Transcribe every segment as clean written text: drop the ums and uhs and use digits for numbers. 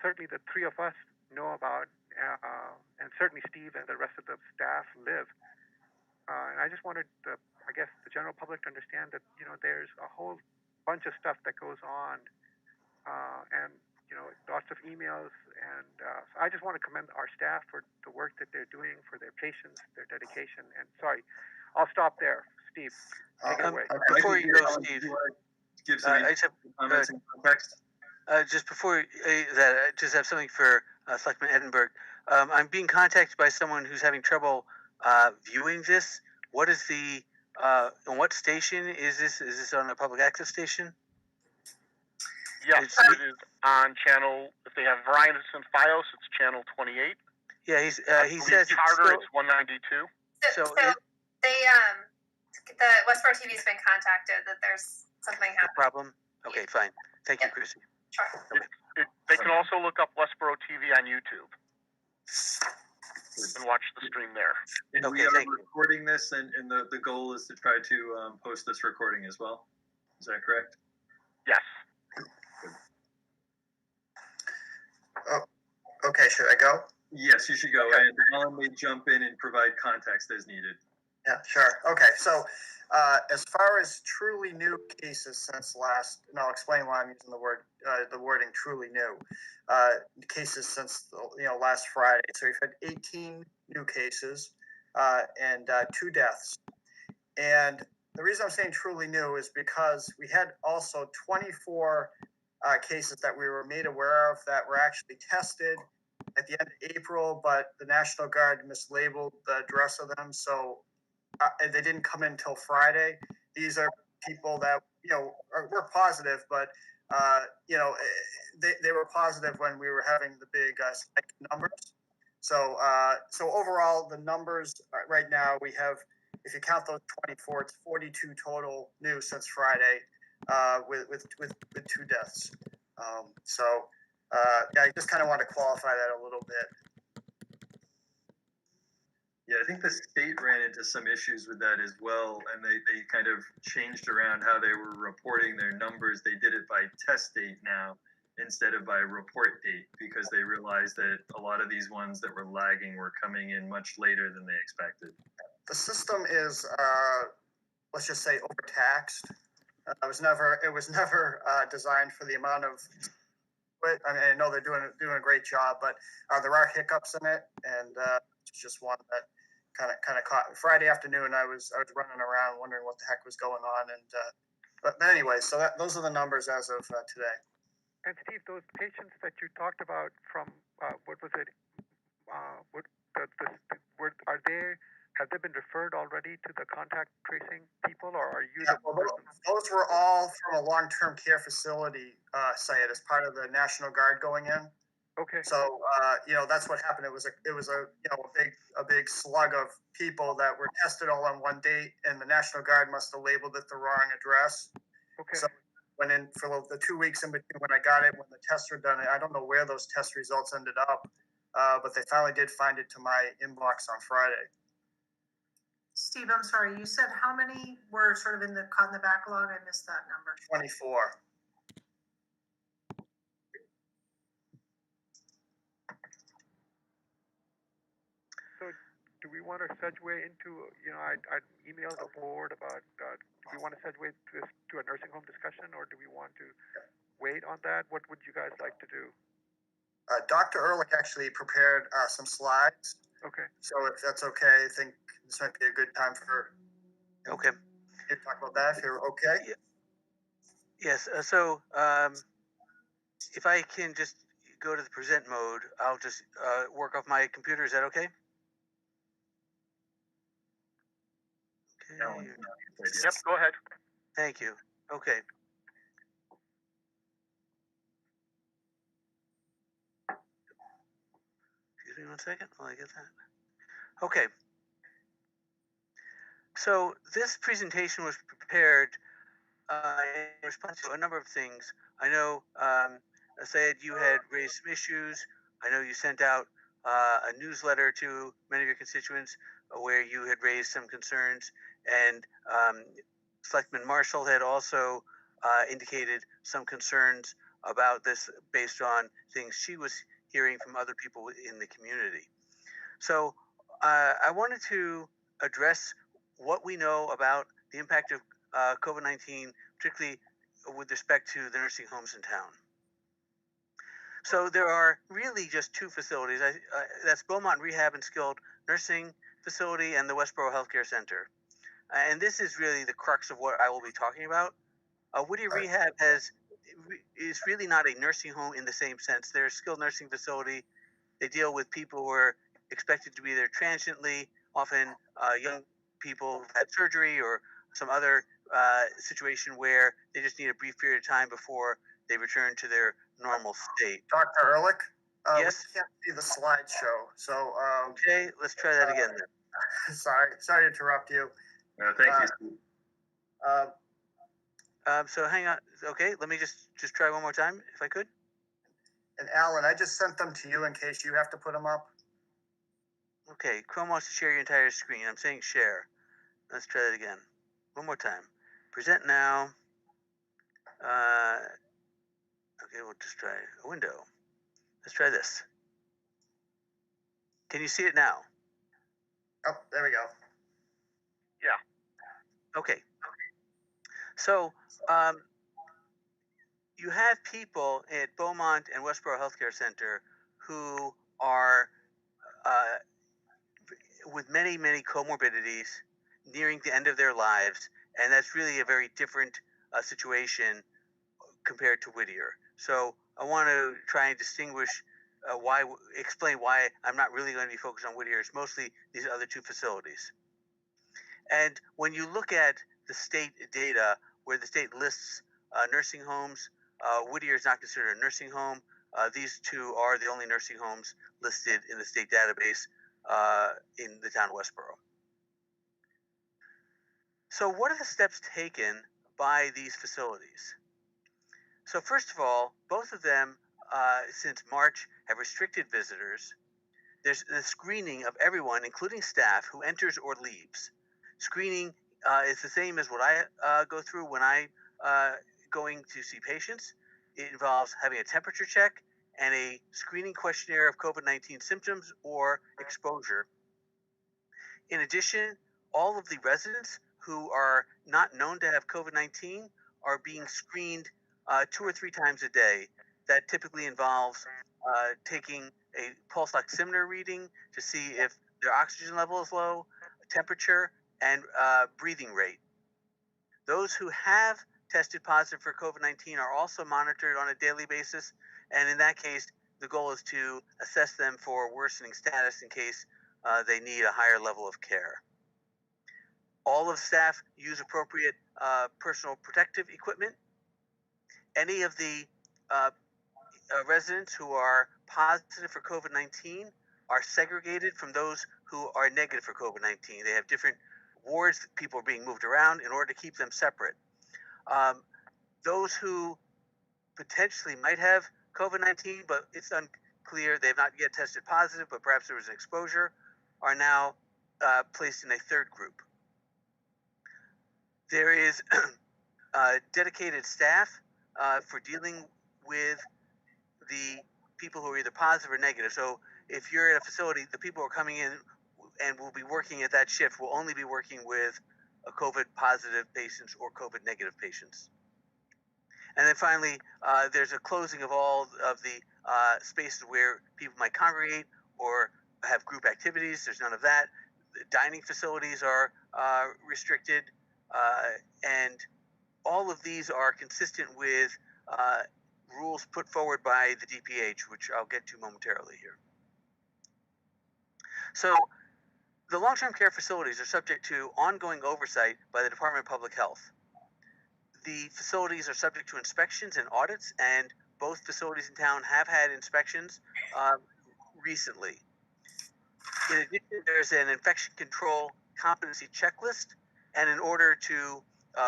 certainly the three of us know about, and certainly Steve and the rest of the staff live. And I just wanted, I guess, the general public to understand that, there's a whole bunch of stuff that goes on, and, lots of emails. And so I just want to commend our staff for the work that they're doing, for their patience, their dedication. And sorry, I'll stop there. Steve, take it away. Before you go, Steve, give some comments and context. Just before that, I just have something for Selectman Edinburgh. I'm being contacted by someone who's having trouble viewing this. What is the on what station is this? Is this on a public access station? Yes, it is on channel. If they have Verizon and FiOS, it's channel 28. Yeah, he says Charter, it's 192. So the Westborough TV has been contacted that there's something happening. No problem. Okay, fine. Thank you, Chrissy. Sure. Okay. They can also look up Westborough TV on YouTube and watch the stream there. And Okay, we are thank you. recording this, and the goal is to try to post this recording as well. Is that correct? Yes. Okay, should I go? Yes, you should go. Okay. And Alan may jump in and provide context as needed. Yeah, sure. Okay, so as far as truly new cases since last, and I'll explain why I'm using the wording truly new, cases since last Friday. So we've had 18 new cases and 2 deaths. And the reason I'm saying truly new is because we had also 24 cases that we were made aware of that were actually tested at the end of April, but the National Guard mislabeled the address of them, so they didn't come in until Friday. These are people that were positive, but they were positive when we were having the big spike in numbers. So overall, the numbers right now we have, if you count those 24, it's 42 total new since Friday, with 2 deaths. I just kind of want to qualify that a little bit. Yeah, I think the state ran into some issues with that as well, and they kind of changed around how they were reporting their numbers. They did it by test date now instead of by report date, because they realized that a lot of these ones that were lagging were coming in much later than they expected. The system is, let's just say, overtaxed. It was never designed for the amount of. I mean, I know they're doing a great job, but there are hiccups in it, and it's just one that kind of caught Friday afternoon. I was running around wondering what the heck was going on, and but anyway, so those are the numbers as of today. And Steve, those patients that you talked about from what was it? Have they been referred already to the contact tracing people, or are you? Yeah, those were all from a long-term care facility site as part of the National Guard going in. Okay. So that's what happened. It was a big slug of people that were tested all on one date, and the National Guard must have labeled it the wrong address. Okay. So went in for the 2 weeks in between when I got it, when the tests were done. I don't know where those test results ended up, but they finally did find it to my inbox on Friday. Steve, I'm sorry, you said how many were sort of in the backlog? I missed that number. 24. So do we want to segue into, I emailed the board about, do we want to segue this to a nursing home discussion, or do we want to wait on that? What would you guys like to do? Dr. Ehrlich actually prepared some slides. Okay. So if that's okay, I think this might be a good time for Okay. you to talk about that if you're okay. Yeah. Yes. So if I can just go to the present mode, I'll just work off my computer. Is that okay? Okay. Yep, go ahead. Thank you. Okay. Excuse me 1 second while I get that. Okay. So this presentation was prepared in response to a number of things. I know, Sayed, you had raised some issues. I know you sent out a newsletter to many of your constituents where you had raised some concerns, and Selectman Marshall had also indicated some concerns about this based on things she was hearing from other people in the community. So I wanted to address what we know about the impact of COVID-19, particularly with respect to the nursing homes in town. So there are really just two facilities. That's Beaumont Rehab and Skilled Nursing Facility and the Westborough Healthcare Center. And this is really the crux of what I will be talking about. Whittier Rehab is really not a nursing home in the same sense. They're a skilled nursing facility. They deal with people who are expected to be there transiently, often young people who've had surgery or some other situation where they just need a brief period of time before they return to their normal state. Dr. Ehrlich? Yes? We can't see the slideshow, so... okay, let's try that again then. Sorry to interrupt you. No, thank you, Steve. So hang on. Okay, let me just try one more time, if I could. And Alan, I just sent them to you in case you have to put them up. Okay, Chrome wants to share your entire screen. I'm saying share. Let's try that again. One more time. Present now. Okay, we'll just try a window. Let's try this. Can you see it now? Oh, there we go. Yeah. Okay. So you have people at Beaumont and Westborough Healthcare Center who are with many, many comorbidities, nearing the end of their lives, and that's really a very different situation compared to Whittier. So I want to try and distinguish explain why I'm not really going to be focused on Whittier. It's mostly these other two facilities. And when you look at the state data, where the state lists nursing homes, Whittier is not considered a nursing home. These two are the only nursing homes listed in the state database in the town of Westborough. So what are the steps taken by these facilities? So first of all, both of them, since March, have restricted visitors. There's the screening of everyone, including staff, who enters or leaves. Screening is the same as what I go through when I going to see patients. It involves having a temperature check and a screening questionnaire of COVID-19 symptoms or exposure. In addition, all of the residents who are not known to have COVID-19 are being screened 2 or 3 times a day. That typically involves taking a pulse oximeter reading to see if their oxygen level is low, temperature, and breathing rate. Those who have tested positive for COVID-19 are also monitored on a daily basis, and in that case, the goal is to assess them for worsening status in case they need a higher level of care. All of staff use appropriate personal protective equipment. Any of the residents who are positive for COVID-19 are segregated from those who are negative for COVID-19. They have different wards. People are being moved around in order to keep them separate. Those who potentially might have COVID-19, but it's unclear, they have not yet tested positive, but perhaps there was an exposure, are now placed in a third group. There is dedicated staff for dealing with the people who are either positive or negative. So if you're at a facility, the people who are coming in and will be working at that shift will only be working with COVID positive patients or COVID negative patients. And then finally, there's a closing of all of the spaces where people might congregate or have group activities. There's none of that. The dining facilities are restricted, and all of these are consistent with rules put forward by the DPH, which I'll get to momentarily here. So the long-term care facilities are subject to ongoing oversight by the Department of Public Health. The facilities are subject to inspections and audits, and both facilities in town have had inspections recently. In addition, there's an infection control competency checklist, and in order to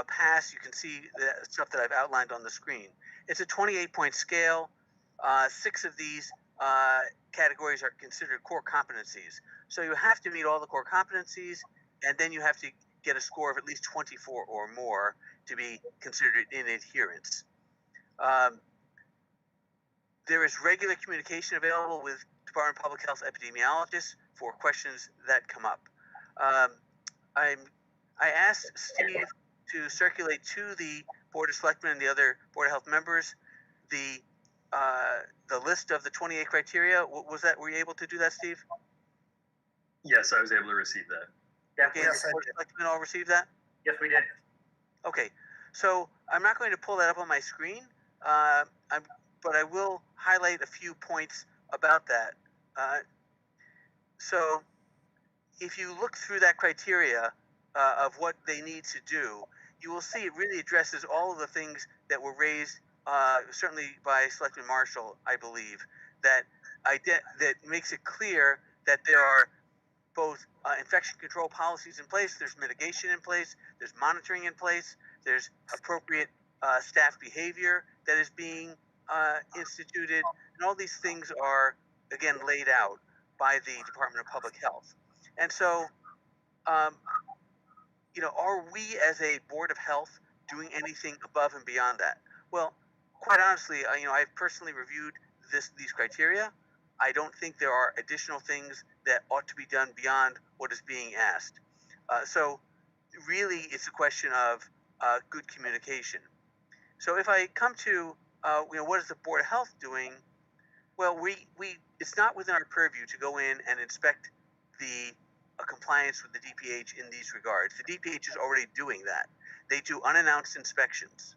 pass, you can see the stuff that I've outlined on the screen. It's a 28-point scale. 6 of these categories are considered core competencies. So you have to meet all the core competencies, and then you have to get a score of at least 24 or more to be considered in adherence. There is regular communication available with Department of Public Health epidemiologists for questions that come up. I asked Steve to circulate to the Board of Selectmen and the other Board of Health members the list of the 28 criteria. Were you able to do that, Steve? Yes, I was able to receive that. Yeah, Okay, Yes, the I Board did. of Selectmen all received that? yes, we did. Okay, so I'm not going to pull that up on my screen, but I will highlight a few points about that. So if you look through that criteria of what they need to do, you will see it really addresses all of the things that were raised, certainly by Selectman Marshall, I believe, that makes it clear that there are both infection control policies in place, there's mitigation in place, there's monitoring in place, there's appropriate staff behavior that is being instituted, and all these things are, again, laid out by the Department of Public Health. And so, are we as a Board of Health doing anything above and beyond that? Well, quite honestly, I've personally reviewed these criteria. I don't think there are additional things that ought to be done beyond what is being asked. So really, it's a question of good communication. So if I come to, what is the Board of Health doing? Well, it's not within our purview to go in and inspect the compliance with the DPH in these regards. The DPH is already doing that. They do unannounced inspections.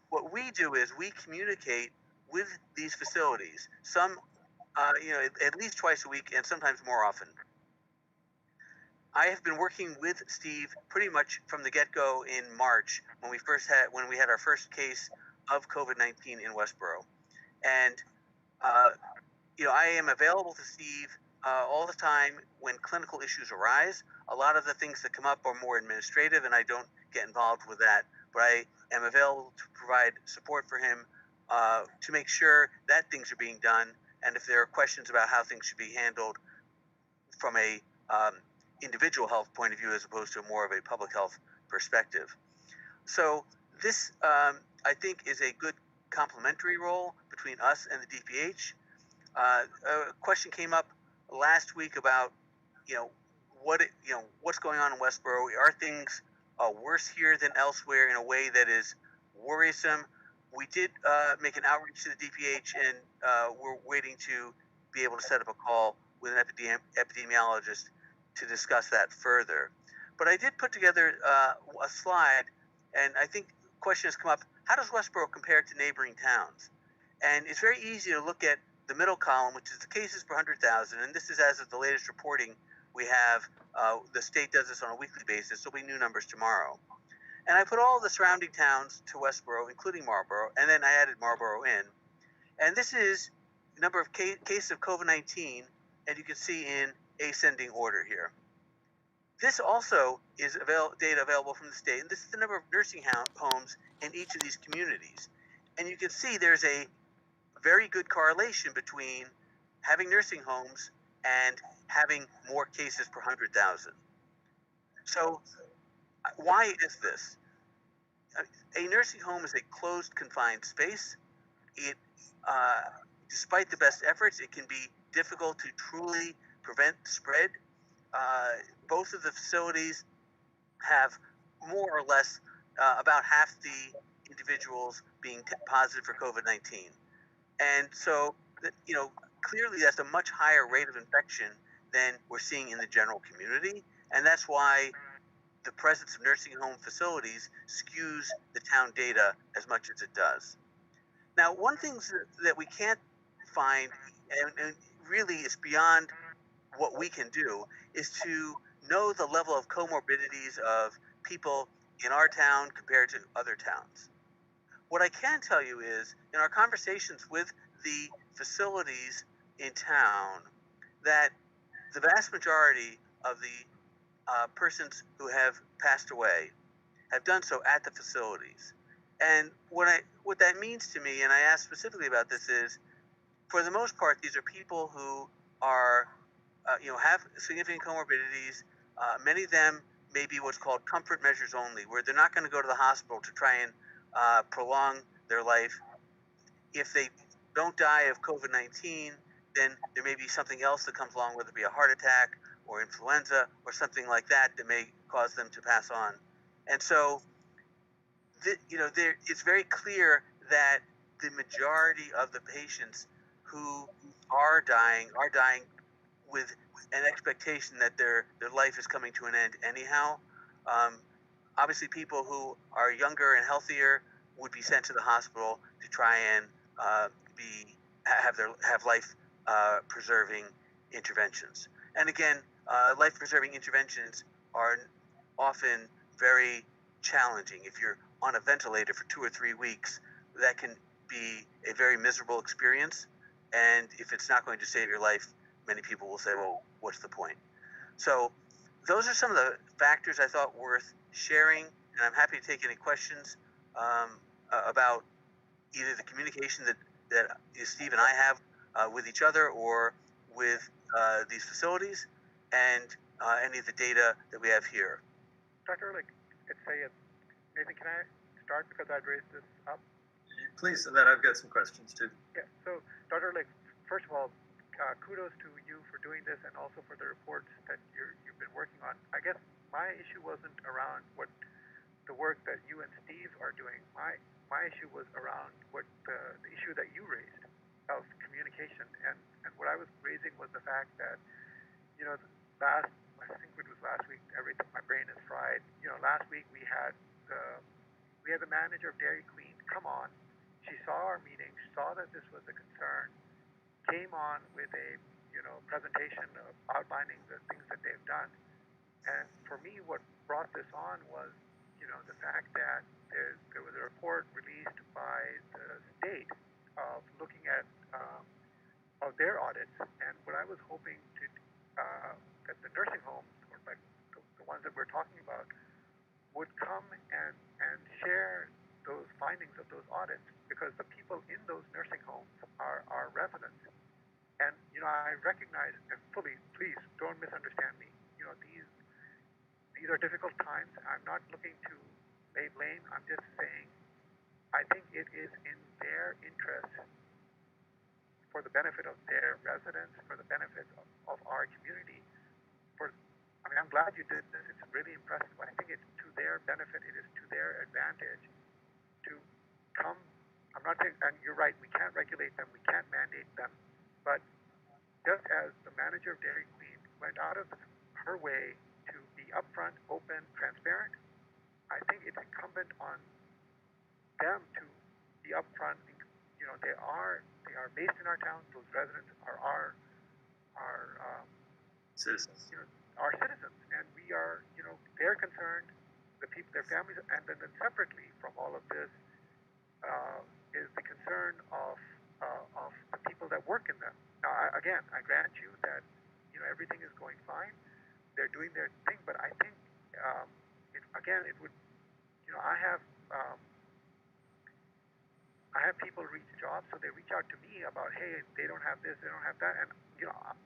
What we do is we communicate with these facilities, some, at least twice a week and sometimes more often. I have been working with Steve pretty much from the get-go in March when we had our first case of COVID-19 in Westborough. And I am available to Steve all the time when clinical issues arise. A lot of the things that come up are more administrative, and I don't get involved with that. But I am available to provide support for him to make sure that things are being done, and if there are questions about how things should be handled from a individual health point of view as opposed to more of a public health perspective. So this, I think, is a good complementary role between us and the DPH. A question came up last week about, what's going on in Westborough. Are things worse here than elsewhere in a way that is worrisome? We did make an outreach to the DPH, and we're waiting to be able to set up a call with an epidemiologist to discuss that further. But I did put together a slide, and I think the question has come up, how does Westborough compare to neighboring towns? And it's very easy to look at the middle column, which is the cases per 100,000, and this is as of the latest reporting we have. The state does this on a weekly basis, so we new numbers tomorrow. And I put all the surrounding towns to Westborough, including Marlborough, and then I added Marlborough in. And this is the number of cases of COVID-19, and you can see in ascending order here. This also is data available from the state, and this is the number of nursing homes in each of these communities. And you can see there's a very good correlation between having nursing homes and having more cases per 100,000. So why is this? A nursing home is a closed, confined space. It, despite the best efforts, it can be difficult to truly prevent spread. Both of the facilities have more or less about half the individuals being positive for COVID-19. And so, clearly that's a much higher rate of infection than we're seeing in the general community. And that's why the presence of nursing home facilities skews the town data as much as it does. Now, one thing that we can't find, and really is beyond what we can do, is to know the level of comorbidities of people in our town compared to other towns. What I can tell you is, in our conversations with the facilities in town, that the vast majority of the persons who have passed away have done so at the facilities. And what that means to me, and I asked specifically about this, is, for the most part, these are people who are, have significant comorbidities. Many of them may be what's called comfort measures only, where they're not going to go to the hospital to try and prolong their life. If they don't die of COVID-19, then there may be something else that comes along, whether it be a heart attack or influenza or something like that may cause them to pass on. And so, it's very clear that the majority of the patients who are dying with an expectation that their life is coming to an end anyhow. Obviously, people who are younger and healthier would be sent to the hospital to try and have life preserving interventions. And again, life preserving interventions are often very challenging. If you're on a ventilator for 2 or 3 weeks, that can be a very miserable experience. And if it's not going to save your life, many people will say, well, what's the point? So those are some of the factors I thought worth sharing, and I'm happy to take any questions about either the communication that Steve and I have with each other or with these facilities, and any of the data that we have here. Dr. Ehrlich, it's Sayed. Nathan, can I start because I'd raised this up? Please, and then I've got some questions too. Yeah, so Dr. Ehrlich, first of all, kudos to you for doing this and also for the reports that you've been working on. I guess my issue wasn't around what the work that you and Steve are doing. My issue was around what the issue that you raised of communication. And what I was raising was the fact that, I think it was last week, my brain is fried. Last week we had the manager of Dairy Queen come on. She saw our meeting, saw that this was a concern, came on with a presentation of outlining the things that they've done. And for me, what brought this on was the fact that there was a report released by the state of looking at of their audits, and what I was hoping to that the nursing homes, or like the ones that we're talking about, would come and share those findings of those audits, because the people in those nursing homes are residents. And I recognize, and fully, please don't misunderstand me. These are difficult times. I'm not looking to lay blame. I'm just saying I think it is in their interest, for the benefit of their residents, for the benefit of our community. I'm glad you did this. It's really impressive. I think it's to their benefit. It is to their advantage to come. I'm not saying, and you're right, we can't regulate them, we can't mandate them, but just as the manager of Dairy Queen went out of her way to be upfront, open, transparent, I think it's incumbent on them to be upfront. They are based in our town. Those residents are our Citizens. Our citizens, and we are, they're concerned, the people, their families, and then separately from all of this is the concern of the people that work in them. Now, I grant you that everything is going fine. They're doing their thing, but I think it would. I have people reach jobs, so they reach out to me about, hey, they don't have this, they don't have that, and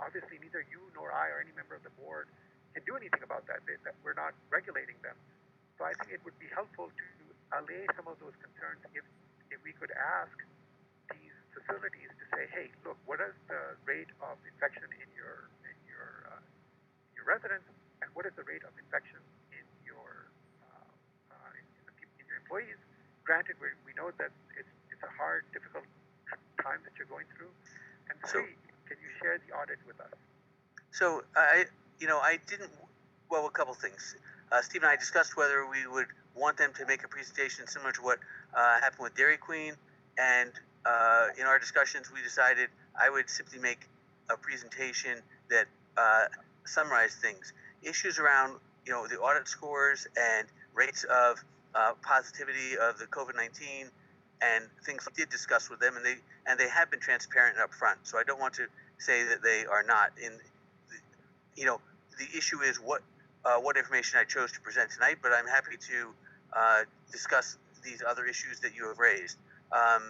obviously neither you nor I or any member of the board can do anything about that. That we're not regulating them. So I think it would be helpful to allay some of those concerns if we could ask these facilities to say, hey, look, what is the rate of infection in your residents, and what is the rate of infection in your employees? Granted, we know that it's a hard, difficult time that you're going through. And three, can you share the audit with us? So I didn't. Well, a couple things. Steve and I discussed whether we would want them to make a presentation similar to what happened with Dairy Queen, and in our discussions, we decided I would simply make a presentation that summarized things, issues around the audit scores and rates of positivity of the COVID-19, and things we did discuss with them, and they have been transparent and upfront. So I don't want to say that they are not. The issue is what information I chose to present tonight, but I'm happy to discuss these other issues that you have raised. I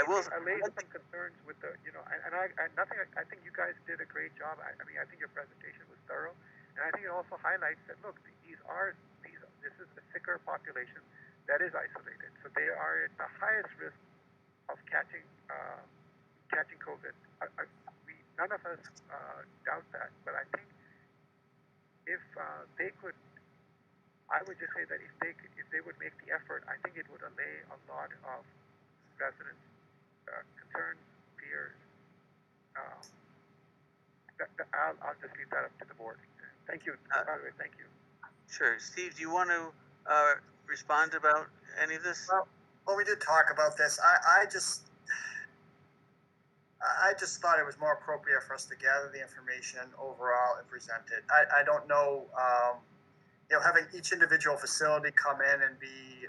will. I laid some concerns with the, I think you guys did a great job. I think your presentation was thorough, and I think it also highlights that, look, this is a sicker population that is isolated, so they are at the highest risk of catching COVID. None of us doubt that, but I think if they could, I would just say that if they would make the effort, I think it would allay a lot of residents' concerns, fears. I'll just leave that up to the board. Thank you. By the way, thank you. Sure. Steve, do you want to respond about any of this? Well, we did talk about this. I just thought it was more appropriate for us to gather the information overall and present it. I don't know, having each individual facility come in and be,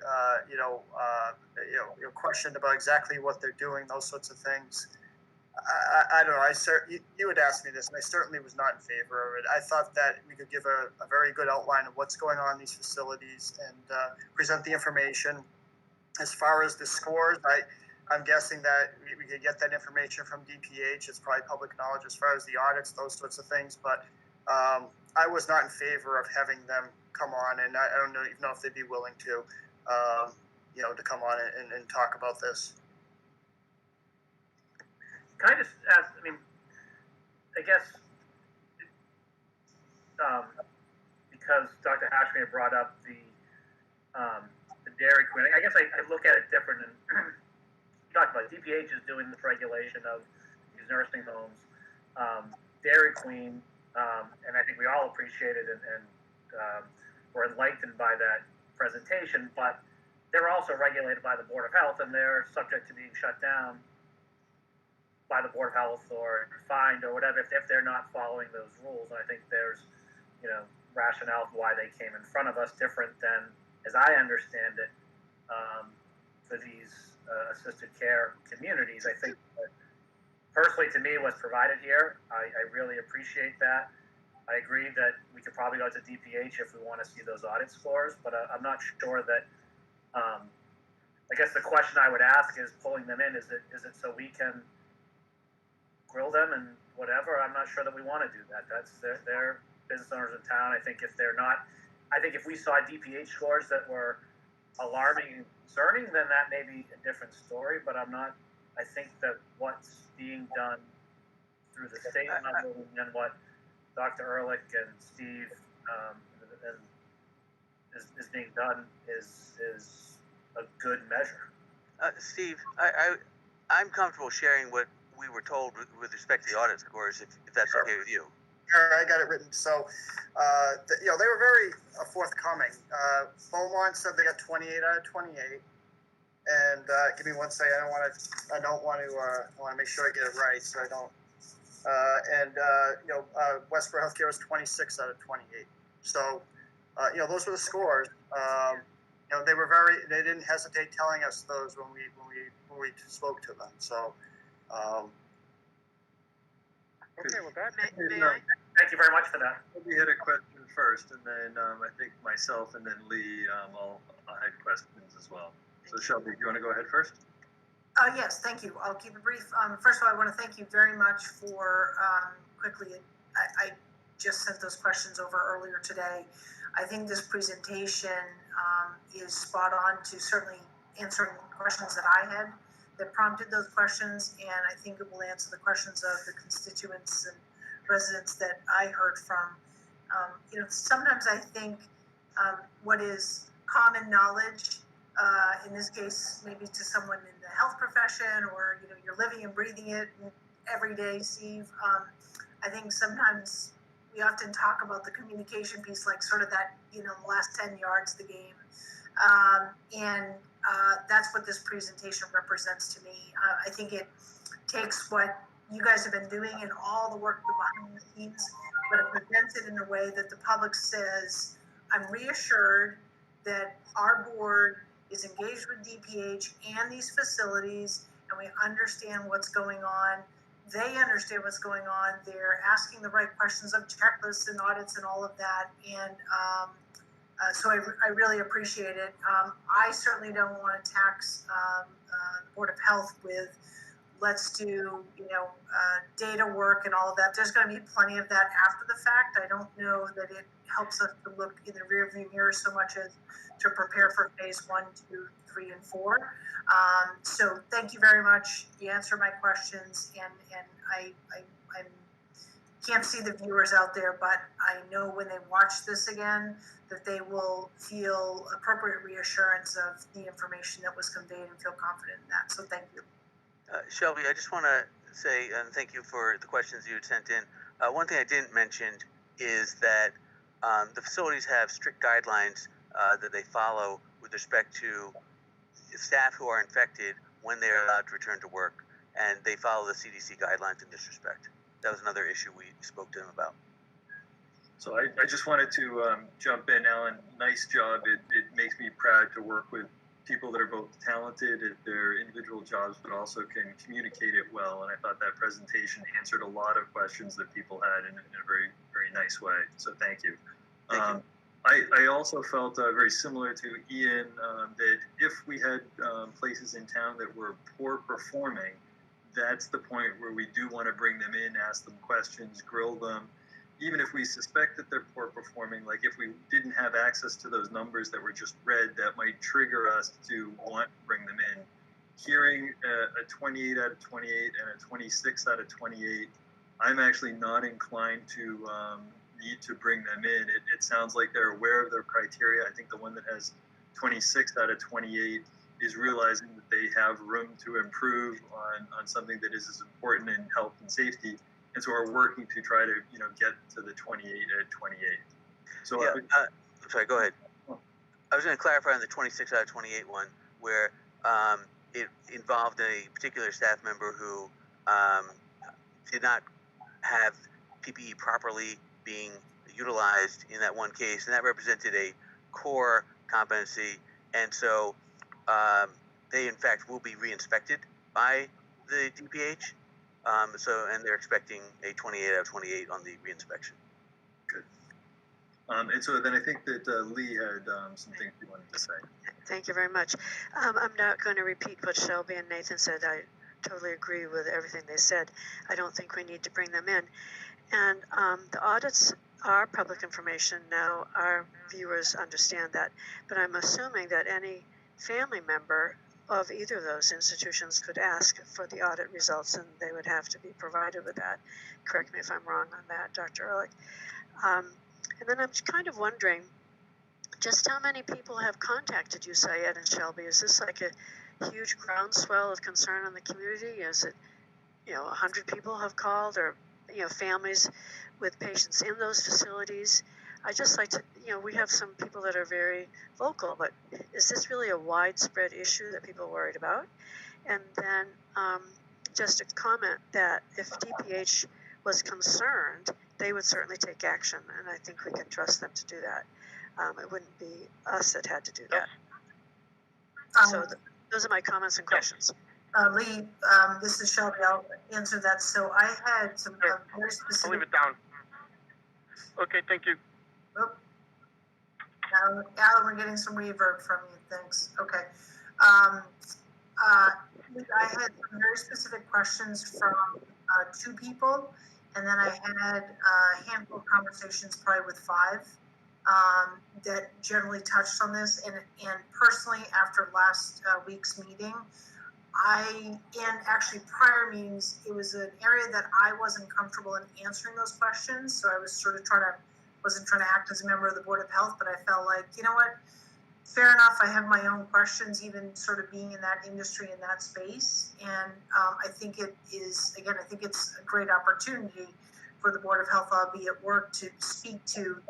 questioned about exactly what they're doing, those sorts of things. I don't know. You had asked me this, and I certainly was not in favor of it. I thought that we could give a very good outline of what's going on in these facilities and present the information. As far as the scores, I'm guessing that we could get that information from DPH. It's probably public knowledge as far as the audits, those sorts of things. But I was not in favor of having them come on, and I don't know even know if they'd be willing to, to come on and talk about this. Can I just ask? I mean, I guess because Dr. Hashmi brought up the Dairy Queen, I guess I look at it different. And talked about DPH is doing this regulation of these nursing homes. Dairy Queen, and I think we all appreciate it and were enlightened by that presentation. But they're also regulated by the Board of Health, and they're subject to being shut down by the Board of Health or fined or whatever if they're not following those rules. And I think there's, rationale for why they came in front of us different than, as I understand it, for these assisted care communities. I think that personally to me what's provided here, I really appreciate that. I agree that we could probably go to DPH if we want to see those audit scores, but I'm not sure that, I guess the question I would ask is pulling them in, is it so we can grill them and whatever? I'm not sure that we want to do that. That's their business owners in town. I think if they're not, I think if we saw DPH scores that were alarming and concerning, then that may be a different story. But I think that what's being done through the state level and what Dr. Ehrlich and Steve is being done is a good measure. Steve, I'm comfortable sharing what we were told with respect to the audit scores, if that's okay with you. Sure, I got it written. So, they were very forthcoming. Beaumont said they got 28 out of 28. And give me one second. I want to make sure I get it right, so I don't. Westborough Healthcare was 26 out of 28. So, those were the scores. They didn't hesitate telling us those when we spoke to them. So. Okay, well, Thank you very much for that. We had a question first, and then I think myself and then Lee all had questions as well. So Shelby, do you want to go ahead first? Yes, thank you. I'll keep it brief. First of all, I want to thank you very much for quickly. I just sent those questions over earlier today. I think this presentation is spot on to certainly answering questions that I had that prompted those questions, and I think it will answer the questions of the constituents and residents that I heard from. Sometimes I think what is common knowledge, in this case, maybe to someone in the health profession, or you're living and breathing it every day, Steve. I think sometimes we often talk about the communication piece, like sort of that, the last 10 yards of the game, and that's what this presentation represents to me. I think it takes what you guys have been doing and all the work behind the scenes, but it presents it in a way that the public says, I'm reassured that our board is engaged with DPH and these facilities, and we understand what's going on. They understand what's going on. They're asking the right questions of checklists and audits and all of that. And so I really appreciate it. I certainly don't want to tax the Board of Health with let's do, data work and all of that. There's going to be plenty of that after the fact. I don't know that it helps us to look in the rearview mirror so much as to prepare for phase 1, 2, 3, and 4. So thank you very much. You answered my questions, and I can't see the viewers out there, but I know when they watch this again that they will feel appropriate reassurance of the information that was conveyed and feel confident in that. So thank you. Shelby, I just want to say, and thank you for the questions you had sent in. One thing I didn't mention is that the facilities have strict guidelines that they follow with respect to staff who are infected when they are allowed to return to work, and they follow the CDC guidelines in this respect. That was another issue we spoke to them about. So I just wanted to jump in, Alan. Nice job. It makes me proud to work with people that are both talented at their individual jobs, but also can communicate it well. And I thought that presentation answered a lot of questions that people had in a very, very nice way. So thank you. Thank you. I also felt very similar to Ian that if we had places in town that were poor performing, that's the point where we do want to bring them in, ask them questions, grill them. Even if we suspect that they're poor performing, like if we didn't have access to those numbers that were just read, that might trigger us to want to bring them in. Hearing a 28 out of 28 and a 26 out of 28, I'm actually not inclined to need to bring them in. It sounds like they're aware of their criteria. I think the one that has 26 out of 28 is realizing that they have room to improve on something that is as important in health and safety. And so are working to try to, get to the 28 at 28. So yeah, I'm sorry, go ahead. I was going to clarify on the 26 out of 28 one, where it involved a particular staff member who did not have PPE properly being utilized in that one case, and that represented a core competency. And so they, in fact, will be re-inspected by the DPH. And they're expecting a 28 out of 28 on the reinspection. Good. And so then I think that Lee had some things he wanted to say. Thank you very much. I'm not going to repeat what Shelby and Nathan said. I totally agree with everything they said. I don't think we need to bring them in. And the audits are public information now. Our viewers understand that. But I'm assuming that any family member of either of those institutions could ask for the audit results, and they would have to be provided with that. Correct me if I'm wrong on that, Dr. Ehrlich. And then I'm kind of wondering just how many people have contacted you, Syed and Shelby. Is this like a huge groundswell of concern in the community? Is it, 100 people have called, or, families with patients in those facilities? I just like to, we have some people that are very vocal, but is this really a widespread issue that people are worried about? And then just a comment that if DPH was concerned, they would certainly take action, and I think we can trust them to do that. It wouldn't be us that had to do that. So those are my comments and questions. Lee, this is Shelby. I'll answer that. So I had some very specific... I'll leave it down. Okay, thank you. Oh. Alan, we're getting some reverb from you. Thanks. Okay. I had some very specific questions from 2 people, and then I had a handful of conversations probably with 5 that generally touched on this. And personally, after last week's meeting, and actually prior meetings, it was an area that I wasn't comfortable in answering those questions. So I was sort of wasn't trying to act as a member of the Board of Health, but I felt like, fair enough, I have my own questions, even sort of being in that industry, in that space. And I think it is, again, I think it's a great opportunity for the Board of Health, I'll be at work, to speak to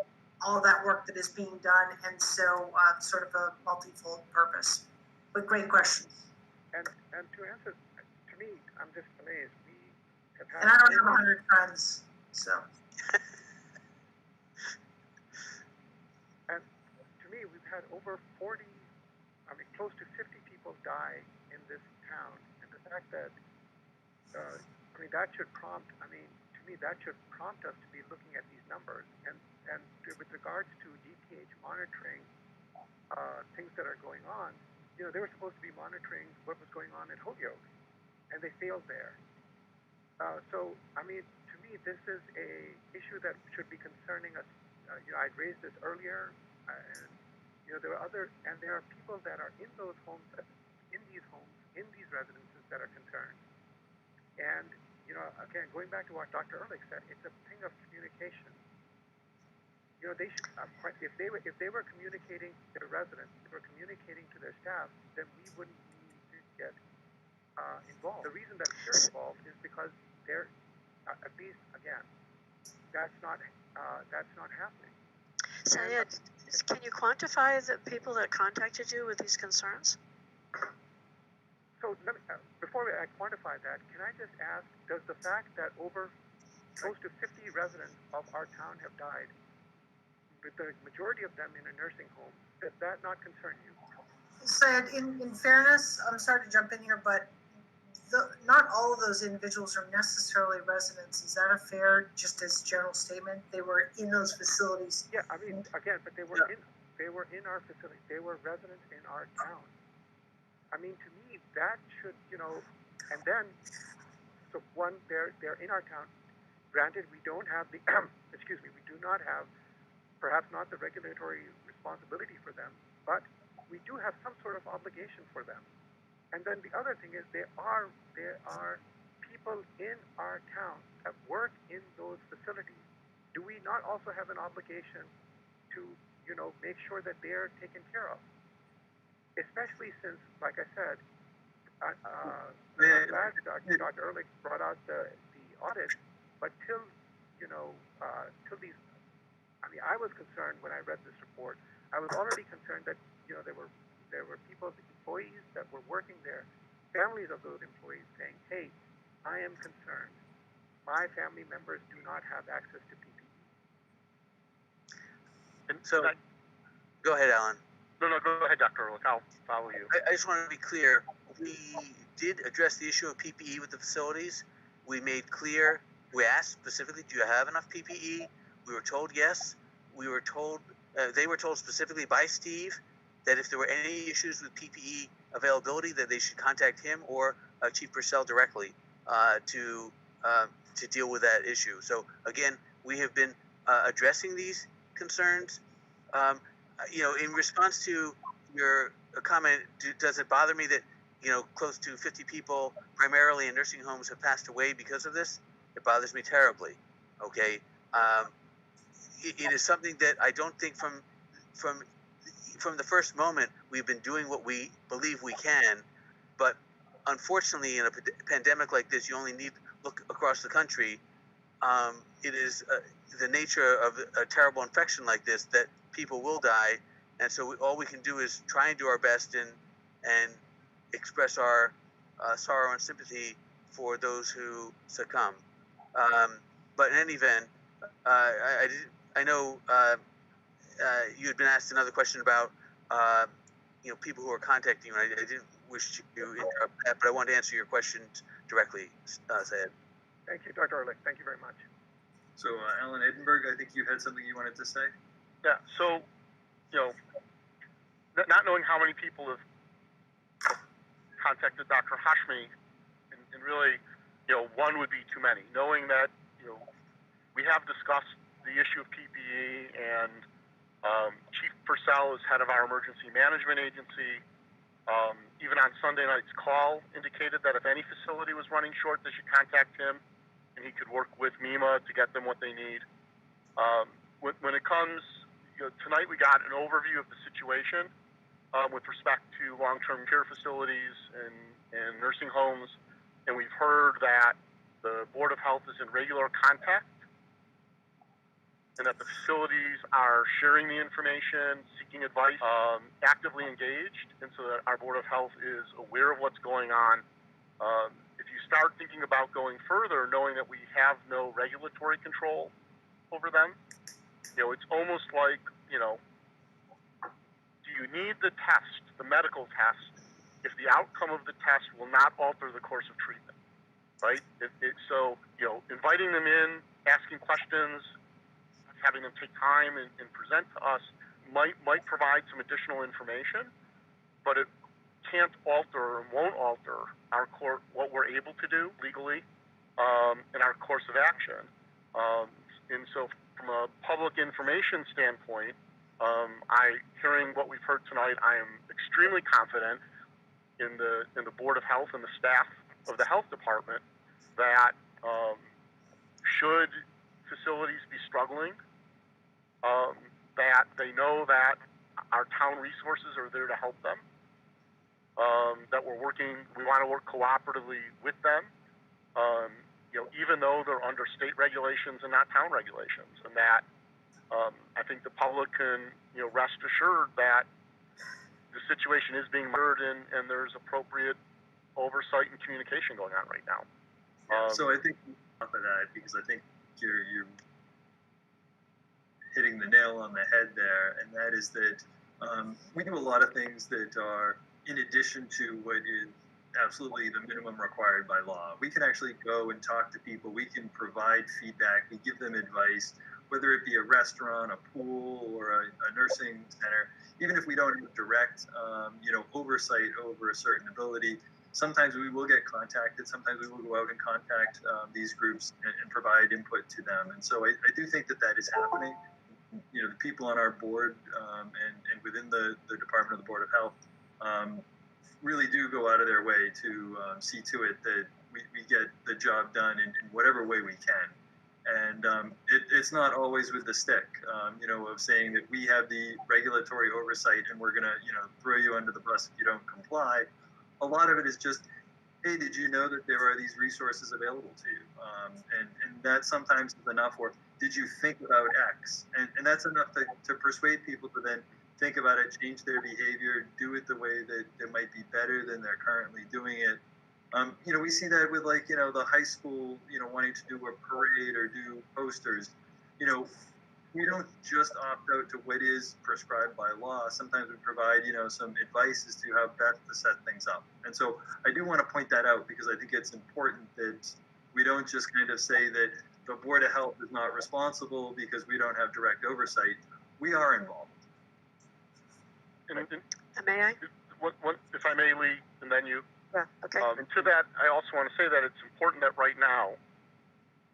all that work that is being done. And so sort of a multifold purpose, but great questions. And to answer, to me, I'm just amazed. We have had... And I don't have 100 friends, so... And to me, we've had over 40, close to 50 people die in this town. And the fact that, that should prompt, to me, that should prompt us to be looking at these numbers. And with regards to DPH monitoring things that are going on, they were supposed to be monitoring what was going on at Holyoke. and they failed there. So, I mean, to me, this is a issue that should be concerning us. I'd raised this earlier, and there are people that are in those homes, in these residences that are concerned. And again, going back to what Dr. Ehrlich said, it's a thing of communication. They should, if they were communicating to their residents, they were communicating to their staff, then we wouldn't need to get involved. The reason that we're involved is because they're, at least again, that's not happening. Syed, can you quantify the people that contacted you with these concerns? So before I quantify that, can I just ask, does the fact that over close to 50 residents of our town have died, with the majority of them in a nursing home, does that not concern you? Syed, in fairness, I'm sorry to jump in here, but not all of those individuals are necessarily residents. Is that a fair, just as general statement? They were in those facilities. Yeah, I mean, again, but they were in our facility. They were residents in our town. I mean, to me, that should, and then, so one, they're in our town. Granted, we don't have the, we do not have, perhaps not the regulatory responsibility for them, but we do have some sort of obligation for them. And then the other thing is there are people in our town that work in those facilities. Do we not also have an obligation to, make sure that they're taken care of? Especially since, like I said, Dr. Ehrlich brought out the audit, but till these, I mean, I was concerned when I read this report. I was already concerned that there were people, employees that were working there, families of those employees saying, "Hey, I am concerned. My family members do not have access to PPE." And so, go ahead, Alan. No, go ahead, Dr. Ehrlich. I'll follow you. I just want to be clear. We did address the issue of PPE with the facilities. We made clear, we asked specifically, do you have enough PPE? We were told yes. We were told, they were told specifically by Steve that if there were any issues with PPE availability, that they should contact him or Chief Purcell directly to deal with that issue. So again, we have been addressing these concerns. In response to your comment, does it bother me that close to 50 people, primarily in nursing homes, have passed away because of this? It bothers me terribly. Okay, it is something that I don't think from the first moment we've been doing what we believe we can, but unfortunately, in a pandemic like this, you only need to look across the country. It is the nature of a terrible infection like this that people will die, and so all we can do is try and do our best and express our sorrow and sympathy for those who succumb. But in any event, I know you had been asked another question about people who are contacting you. I didn't wish to interrupt that, but I wanted to answer your questions directly, Syed. Thank you, Dr. Ehrlich. Thank you very much. So, Alan Edinburgh, I think you had something you wanted to say? Yeah, so, not knowing how many people have contacted Dr. Hashmi, and really, one would be too many. Knowing that, we have discussed the issue of PPE, and Chief Purcell is head of our emergency management agency. Even on Sunday night's call, indicated that if any facility was running short, they should contact him, and he could work with MEMA to get them what they need. When it comes, tonight we got an overview of the situation with respect to long-term care facilities and nursing homes, and we've heard that the Board of Health is in regular contact, and that the facilities are sharing the information, seeking advice, actively engaged, and so that our Board of Health is aware of what's going on. If you start thinking about going further, knowing that we have no regulatory control over them, it's almost like, do you need the test, the medical test, if the outcome of the test will not alter the course of treatment, right? So, inviting them in, asking questions, having them take time and present to us might provide some additional information, but can't alter and won't alter our court, what we're able to do legally, in our course of action. And so from a public information standpoint, hearing what we've heard tonight, I am extremely confident in the Board of Health and the staff of the health department that should facilities be struggling, that they know that our town resources are there to help them, that we want to work cooperatively with them, even though they're under state regulations and not town regulations, and that I think the public can rest assured that the situation is being monitored and there's appropriate oversight and communication going on right now. So I think off of that, because I think you're hitting the nail on the head there, and that is that we do a lot of things that are in addition to what is absolutely the minimum required by law. We can actually go and talk to people. We can provide feedback. We give them advice, whether it be a restaurant, a pool, or a nursing center. Even if we don't have direct, oversight over a certain ability, sometimes we will get contacted. Sometimes we will go out and contact these groups and provide input to them. And so I do think that is happening. The people on our board and within the Department of the Board of Health really do go out of their way to see to it that we get the job done in whatever way we can. And it's not always with the stick, of saying that we have the regulatory oversight and we're going to, throw you under the bus if you don't comply. A lot of it is just, hey, did you know that there are these resources available to you? And that sometimes is enough. Or did you think about X? And that's enough to persuade people to then think about it, change their behavior, do it the way that it might be better than they're currently doing it. We see that with the high school, wanting to do a parade or do posters. We don't just opt out to what is prescribed by law. Sometimes we provide, some advice as to how best to set things up. And so I do want to point that out because I think it's important that we don't just kind of say that the Board of Health is not responsible because we don't have direct oversight. We are involved. May I? If I may, Lee, and then you. Yeah, okay. And to that, I also want to say that it's important that right now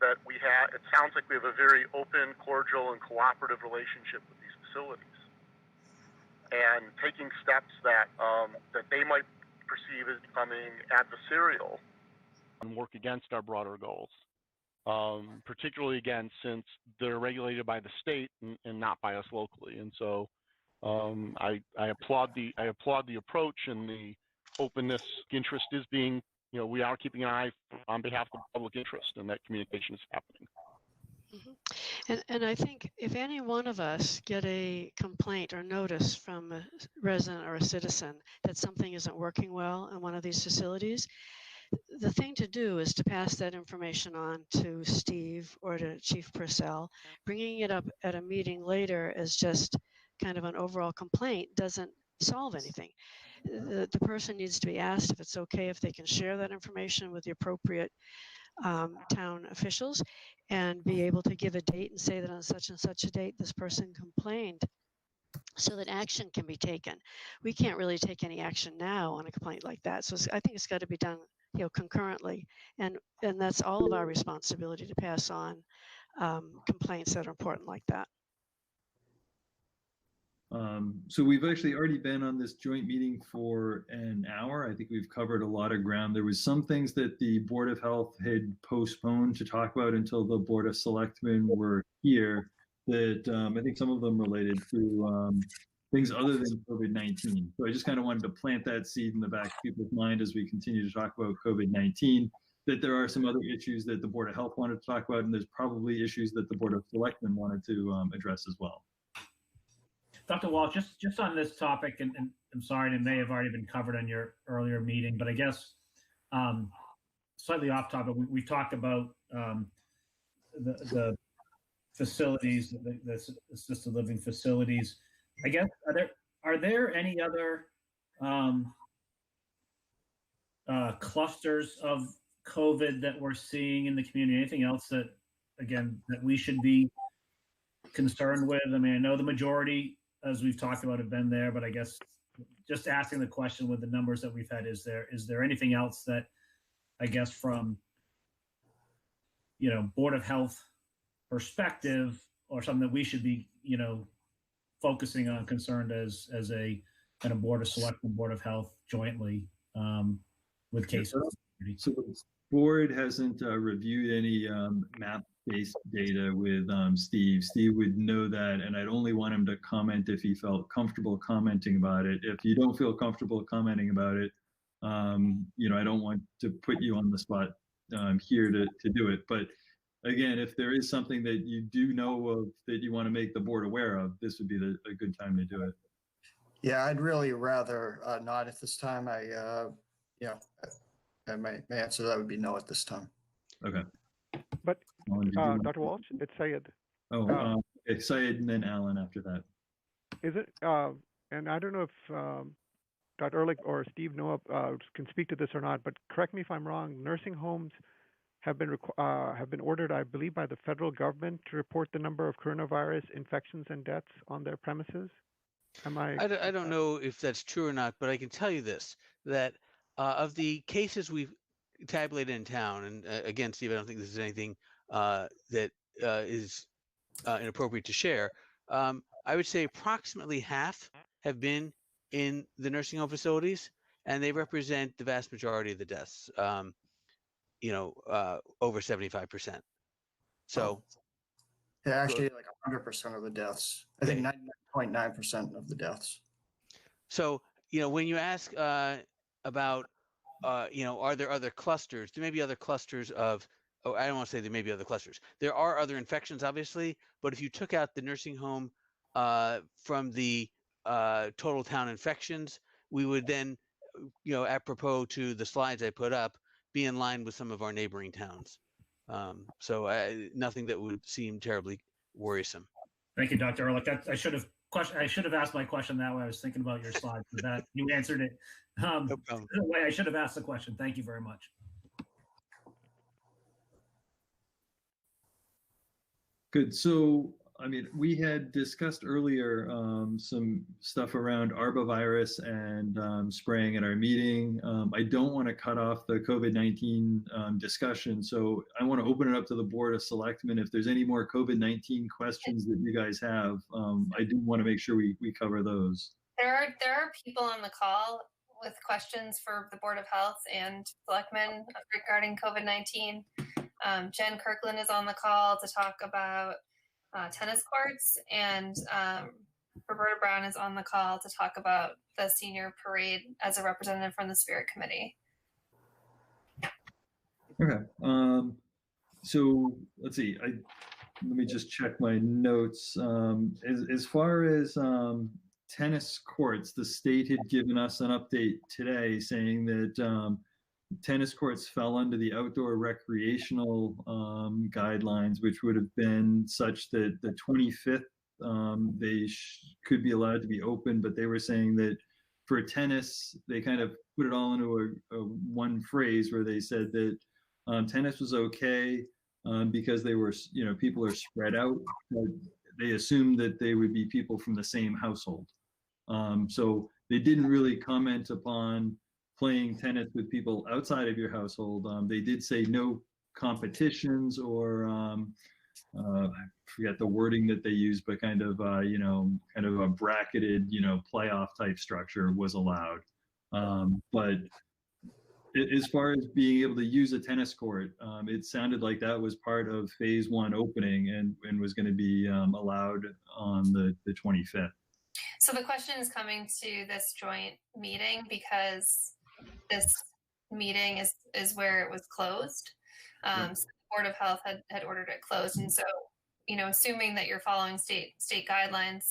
that it sounds like we have a very open, cordial, and cooperative relationship with these facilities. And taking steps that they might perceive as becoming adversarial and work against our broader goals. Particularly, again, since they're regulated by the state and not by us locally. And so I applaud the approach and the openness. Interest is being, we are keeping an eye on behalf of the public interest, and that communication is happening. Mm-hmm. And I think if any one of us get a complaint or notice from a resident or a citizen that something isn't working well in one of these facilities, the thing to do is to pass that information on to Steve or to Chief Purcell. Bringing it up at a meeting later as just kind of an overall complaint doesn't solve anything. The person needs to be asked if it's okay if they can share that information with the appropriate town officials and be able to give a date and say that on such and such a date this person complained so that action can be taken. We can't really take any action now on a complaint like that. So I think it's got to be done concurrently. And that's all of our responsibility to pass on complaints that are important like that. So we've actually already been on this joint meeting for an hour. I think we've covered a lot of ground. There was some things that the Board of Health had postponed to talk about until the Board of Selectmen were here, that I think some of them related to things other than COVID-19. So I just kind of wanted to plant that seed in the back of people's mind as we continue to talk about COVID-19, that there are some other issues that the Board of Health wanted to talk about, and there's probably issues that the Board of Selectmen wanted to address as well. Dr. Walsh, just on this topic, and I'm sorry, it may have already been covered on your earlier meeting, but I guess slightly off topic, we talked about the facilities, the assisted living facilities. I guess are there any other clusters of COVID that we're seeing in the community? Anything else that we should be concerned with? I mean, I know the majority, as we've talked about, have been there, but I guess just asking the question with the numbers that we've had, is there anything else that, I guess, from, Board of Health perspective, or something that we should be, focusing on, concerned as a kind of Board of Selectmen, Board of Health jointly with cases? So the board hasn't reviewed any map-based data with Steve. Steve would know that, and I'd only want him to comment if he felt comfortable commenting about it. If you don't feel comfortable commenting about it, I don't want to put you on the spot here to do it. But again, if there is something that you do know of that you want to make the board aware of, this would be a good time to do it. Yeah, I'd really rather not at this time. My answer to that would be no at this time. Okay. But Dr. Walsh, it's Syed. It's Syed and then Alan after that. Is it? And I don't know if Dr. Ehrlich or Steve know can speak to this or not, but correct me if I'm wrong. Nursing homes have been ordered, I believe, by the federal government to report the number of coronavirus infections and deaths on their premises. I don't know if that's true or not, but I can tell you this, that of the cases we've tabulated in town, and again, Steve, I don't think this is anything that is inappropriate to share. I would say approximately half have been in the nursing home facilities, and they represent the vast majority of the deaths, over 75%. So yeah, actually like 100% of the deaths. I think 99.9% of the deaths. So, when you ask about, are there other clusters? There may be other clusters of, I don't want to say there may be other clusters. There are other infections, obviously, but if you took out the nursing home from the total town infections, we would then, apropos to the slides I put up, be in line with some of our neighboring towns. So nothing that would seem terribly worrisome. Thank you, Dr. Ehrlich. I should have asked my question that way. I was thinking about your slides, but that you answered it. No problem. The way I should have asked the question. Thank you very much. Good. So, we had discussed earlier some stuff around arbovirus and spraying at our meeting. I don't want to cut off the COVID-19 discussion, so I want to open it up to the Board of Selectmen. If there's any more COVID-19 questions that you guys have, I do want to make sure we cover those. There are people on the call with questions for the Board of Health and Selectmen regarding COVID-19. Jen Kirkland is on the call to talk about tennis courts, and Roberta Brown is on the call to talk about the senior parade as a representative from the Spirit Committee. Okay. So let's see. Let me just check my notes. As far as tennis courts, the state had given us an update today saying that tennis courts fell under the outdoor recreational guidelines, which would have been such that the 25th they could be allowed to be open, but they were saying that for tennis, they kind of put it all into a one phrase where they said that tennis was okay because they were, people are spread out, but they assumed that they would be people from the same household. So they didn't really comment upon playing tennis with people outside of your household. They did say no competitions or I forget the wording that they used, but kind of a bracketed, playoff type structure was allowed. But as far as being able to use a tennis court, it sounded like that was part of phase 1 opening and was going to be allowed on the 25th. So the question is coming to this joint meeting because this meeting is where it was closed. So the Board of Health had ordered it closed. And so, assuming that you're following state guidelines,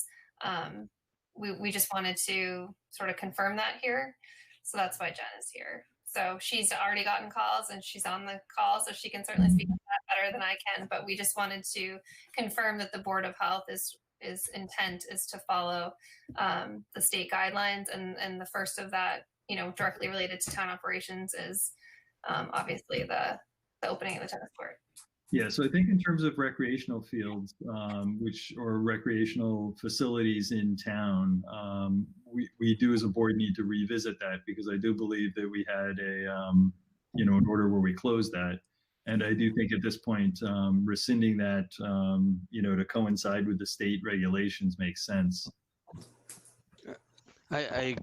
we just wanted to sort of confirm that here. So that's why Jen is here. So she's already gotten calls and she's on the call, so she can certainly speak to that better than I can. But we just wanted to confirm that the Board of Health is intent is to follow the state guidelines, and the first of that, directly related to town operations is obviously the opening of the tennis court. Yeah, so I think in terms of recreational fields, or recreational facilities in town, we do as a board need to revisit that, because I do believe that we had an order where we closed that. And I do think at this point, rescinding that, to coincide with the state regulations makes sense. I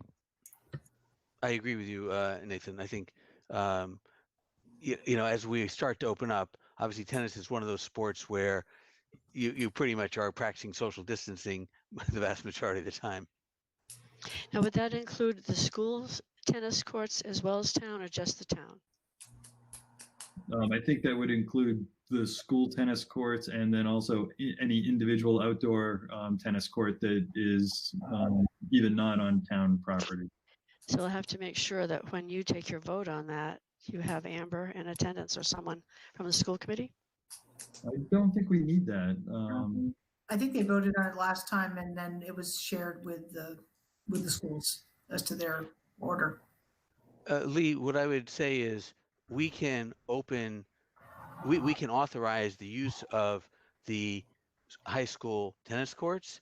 agree with you, Nathan. I think, as we start to open up, obviously tennis is one of those sports where you pretty much are practicing social distancing the vast majority of the time. Now, would that include the schools tennis courts as well as town, or just the town? I think that would include the school tennis courts, and then also any individual outdoor tennis court that is even not on town property. So I'll have to make sure that when you take your vote on that, you have Amber in attendance or someone from the school committee? I don't think we need that. I think they voted on it last time, and then it was shared with the schools as to their order. Lee, what I would say is we can authorize the use of the high school tennis courts.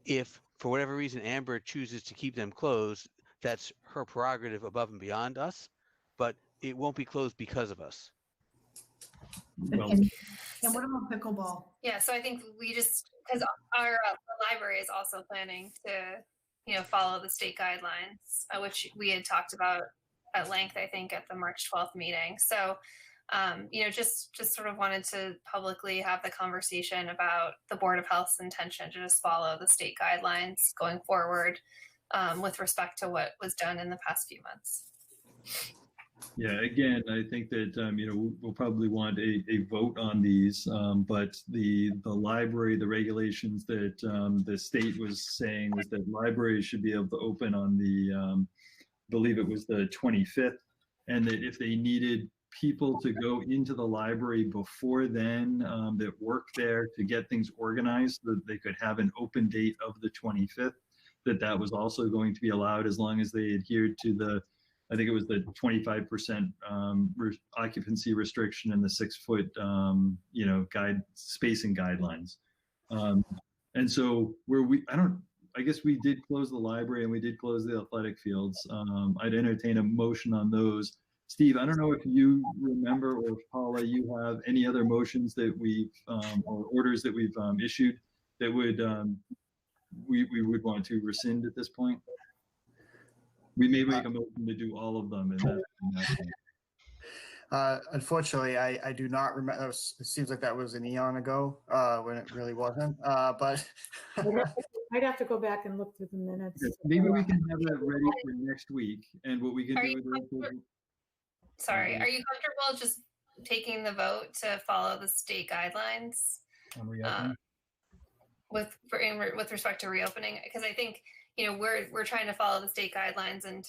If for whatever reason Amber chooses to keep them closed, that's her prerogative above and beyond us, but it won't be closed because of us. Well, And what about pickleball? Yeah, so I think we just, because our the library is also planning to, follow the state guidelines, which we had talked about at length, I think, at the March 12th meeting. So, just sort of wanted to publicly have the conversation about the Board of Health's intention to just follow the state guidelines going forward with respect to what was done in the past few months. Yeah, again, I think that, we'll probably want a vote on these, but the library, the regulations that the state was saying was that libraries should be able to open on the, I believe it was the 25th, and that if they needed people to go into the library before then that work there to get things organized, that they could have an open date of the 25th, that was also going to be allowed as long as they adhered to I think it was the 25% occupancy restriction and the 6-foot, spacing guidelines. And so I guess we did close the library and we did close the athletic fields. I'd entertain a motion on those. Steve, I don't know if you remember, or if Paula, you have any other motions that we've, or orders that we've issued that would, we would want to rescind at this point. We may make a motion to do all of them. Unfortunately, I do not remember. It seems like that was an eon ago when it really wasn't. But I'd have to go back and look through the minutes. Maybe we can have that ready for next week. And what we can do with Sorry, are you comfortable just taking the vote to follow the state guidelines with respect to reopening? Because I think we're trying to follow the state guidelines, and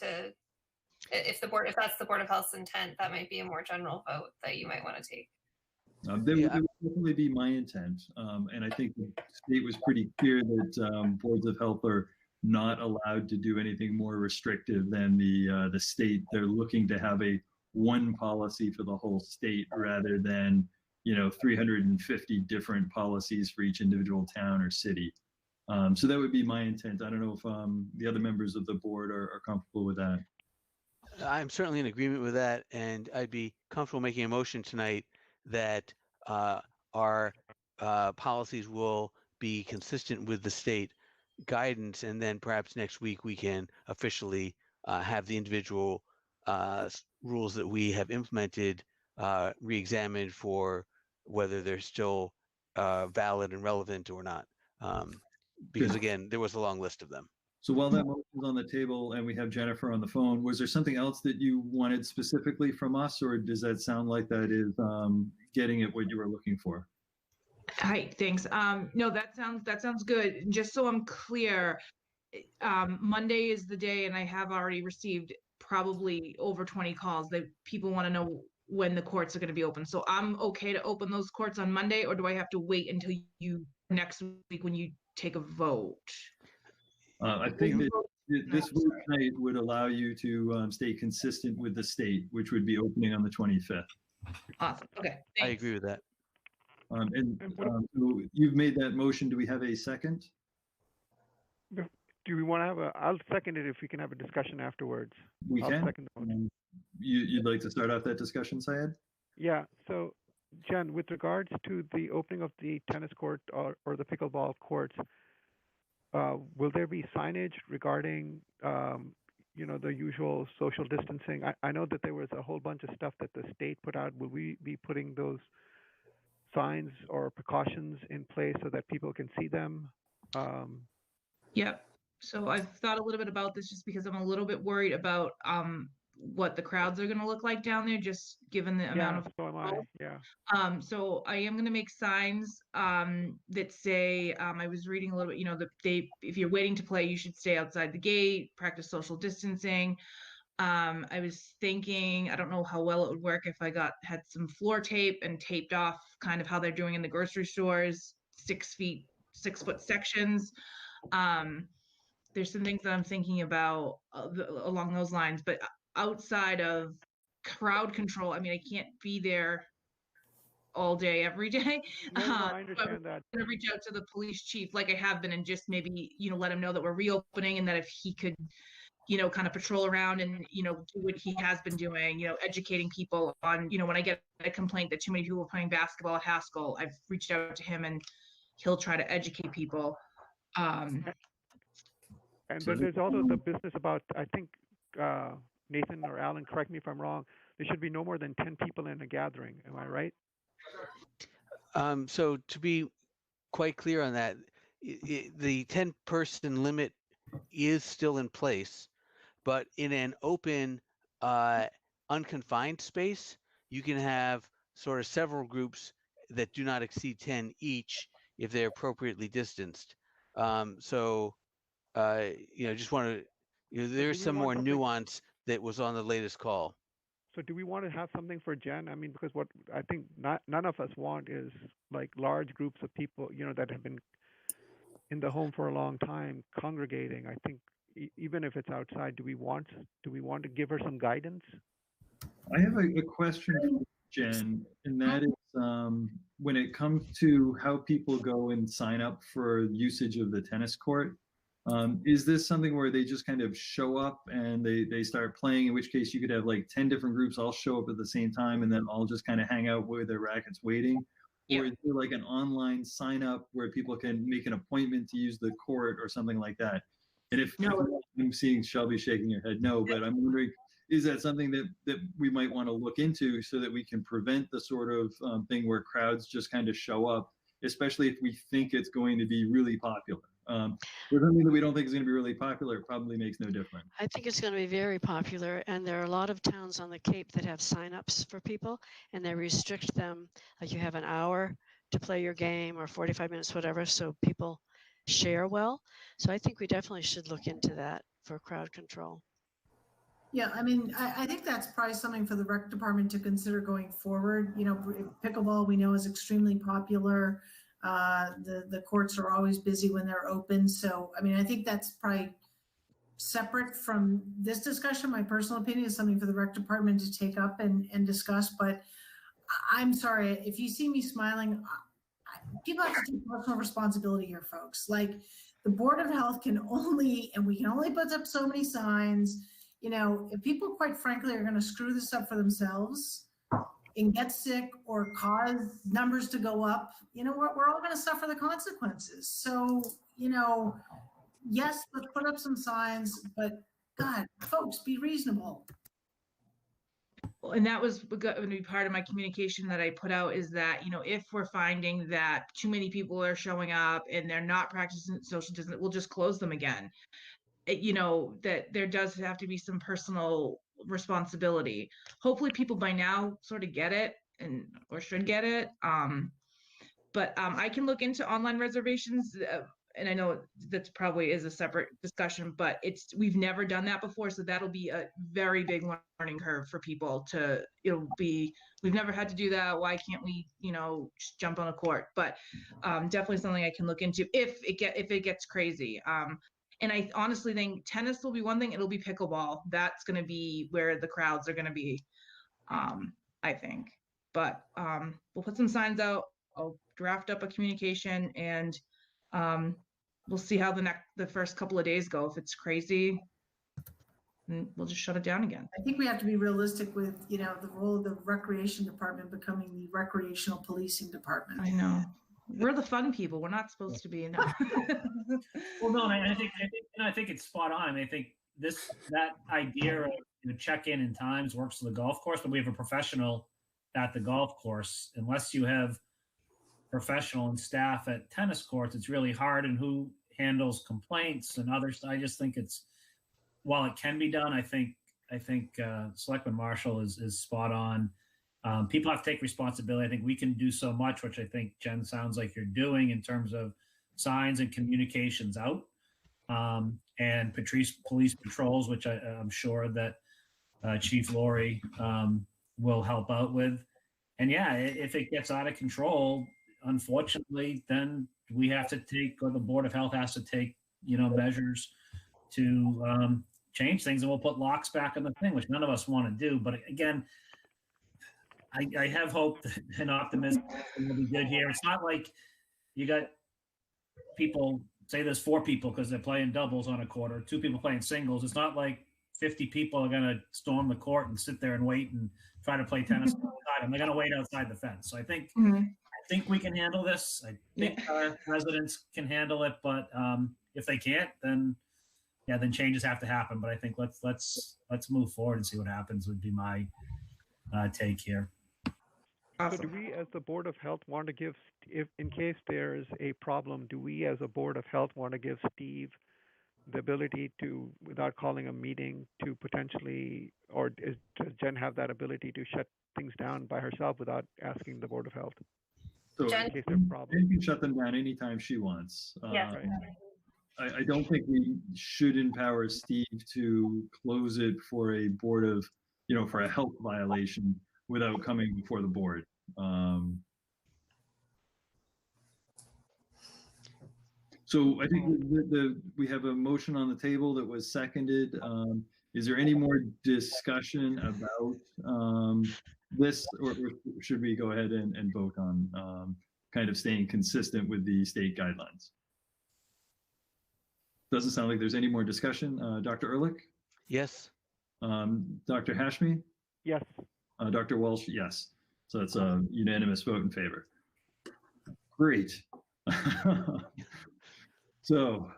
if that's the Board of Health's intent, that might be a more general vote that you might want to take. That would definitely be my intent, and I think the state was pretty clear that boards of health are not allowed to do anything more restrictive than the state. They're looking to have one policy for the whole state rather than 350 different policies for each individual town or city. So that would be my intent. I don't know if the other members of the board are comfortable with that. I'm certainly in agreement with that, and I'd be comfortable making a motion tonight that our policies will be consistent with the state guidance, and then perhaps next week we can officially have the individual rules that we have implemented re-examined for whether they're still valid and relevant or not. Because again, there was a long list of them. So while that motion is on the table and we have Jennifer on the phone, was there something else that you wanted specifically from us, or does that sound like that is getting at what you were looking for? Hi, thanks. No, that sounds good. Just so I'm clear, Monday is the day, and I have already received probably over 20 calls that people want to know when the courts are going to be open. So I'm okay to open those courts on Monday, or do I have to wait until next week when you take a vote? I think that this vote tonight would allow you to stay consistent with the state, which would be opening on the 25th. Awesome. Okay. Thanks. I agree with that. So you've made that motion. Do we have a second? Do we want to have I'll second it if we can have a discussion afterwards. We I'll can. second the motion. You'd like to start off that discussion, Syed? Yeah. So, Jen, with regards to the opening of the tennis court or the pickleball courts, will there be signage regarding, the usual social distancing? I know that there was a whole bunch of stuff that the state put out. Will we be putting those signs or precautions in place so that people can see them? Yep. So I've thought a little bit about this just because I'm a little bit worried about what the crowds are going to look like down there, just given the amount of so am I. Yeah. So I am going to make signs that say, I was reading a little bit, if you're waiting to play, you should stay outside the gate, practice social distancing. I was thinking, I don't know how well it would work if I had some floor tape and taped off kind of how they're doing in the grocery stores, 6-foot sections. There's some things that I'm thinking about along those lines, but outside of crowd control, I mean, I can't be there all day, every day. No, I understand that. I'm going to reach out to the police chief like I have been and just maybe, let him know that we're reopening and that if he could, kind of patrol around and, do what he has been doing, educating people on, when I get a complaint that too many people are playing basketball at Haskell, I've reached out to him and he'll try to educate people. And then there's also the business about, I think, Nathan or Alan, correct me if I'm wrong, there should be no more than 10 people in a gathering. Am I right? So to be quite clear on that, the 10-person limit is still in place, but in an open, unconfined space, you can have sort of several groups that do not exceed 10 each if they're appropriately distanced. Just want to, there's some more nuance that was on the latest call. So do we want to have something for Jen? I mean, because what I think none of us want is like large groups of people, that have been in the home for a long time congregating. I think even if it's outside, do we want to give her some guidance? I have a question for Jen, and that is when it comes to how people go and sign up for usage of the tennis court, is this something where they just kind of show up and they start playing, in which case you could have like 10 different groups all show up at the same time and then all just kind of hang out with their rackets waiting? Or is there like an online sign up where people can make an appointment to use the court or something like that? And if I'm seeing Shelby shaking her head, no, but I'm wondering, is that something that we might want to look into so that we can prevent the sort of thing where crowds just kind of show up, especially if we think it's going to be really popular? For something that we don't think is going to be really popular, it probably makes no difference. I think it's going to be very popular, and there are a lot of towns on the Cape that have signups for people, and they restrict them. Like you have an hour to play your game or 45 minutes, whatever, so people share well. So I think we definitely should look into that for crowd control. Yeah, I mean, I think that's probably something for the rec department to consider going forward. Pickleball we know is extremely popular. The courts are always busy when they're open. So, I mean, I think that's probably separate from this discussion. My personal opinion is something for the rec department to take up and discuss. But I'm sorry, if you see me smiling, people have to take personal responsibility here, folks. Like the Board of Health we can only put up so many signs. If people, quite frankly, are going to screw this up for themselves and get sick or cause numbers to go up, we're all going to suffer the consequences. So, yes, let's put up some signs, but God, folks, be reasonable. Well, and that was going to be part of my communication that I put out is that, if we're finding that too many people are showing up and they're not practicing social distancing, we'll just close them again. That there does have to be some personal responsibility. Hopefully people by now sort of get it or should get it. But I can look into online reservations and I know that probably is a separate discussion, but we've never done that before. So that'll be a very big learning curve for people we've never had to do that. Why can't we, just jump on a court? But definitely something I can look into if it gets crazy. And I honestly think tennis will be one thing. It'll be pickleball. That's going to be where the crowds are going to be, I think. But we'll put some signs out I'll draft up a communication, and we'll see how the first couple of days go. If it's crazy, we'll just shut it down again. I think we have to be realistic with, the role of the recreation department becoming the recreational policing department. I know. We're the fun people. We're not supposed to be in that. Well, no, and I think it's spot on. I think that idea of check-in in times works for the golf course, but we have a professional at the golf course. Unless you have professional and staff at tennis courts, it's really hard. And who handles complaints and others? I just think while it can be done, I think Selectman Marshall is spot on. People have to take responsibility. I think we can do so much, which I think, Jen, sounds like you're doing in terms of signs and communications out, and police patrols, which I'm sure that Chief Laurie will help out with. And yeah, if it gets out of control, unfortunately, then we have to or the Board of Health has to take, measures to change things, and we'll put locks back on the thing, which none of us want to do. But again, I have hope and optimism will be good here. It's not like you got people, say there's 4 people because they're playing doubles on a court, or 2 people playing singles. It's not like 50 people are going to storm the court and sit there and wait and try to play tennis outside. And they're going to wait outside the fence. So I think we can handle this. I think residents can handle it, but if they can't, then changes have to happen. But I think let's move forward and see what happens would be my take here. So do we, as the Board of Health, want to give, in case there's a problem, do we, as a Board of Health, want to give Steve the ability to, without calling a meeting, to potentially, or does Jen have that ability to shut things down by herself without asking the Board of Health? So Jen? in case there's a problem, Jen can shut them down anytime she wants. Yes. I don't think we should empower Steve to close it for a board of, for a health violation without coming before the board. So I think we have a motion on the table that was seconded. Is there any more discussion about this, or should we go ahead and vote on kind of staying consistent with the state guidelines? Doesn't sound like there's any more discussion. Dr. Ehrlich? Yes. Dr. Hashmi? Yes. Dr. Walsh? Yes. So that's a unanimous vote in favor. Great. So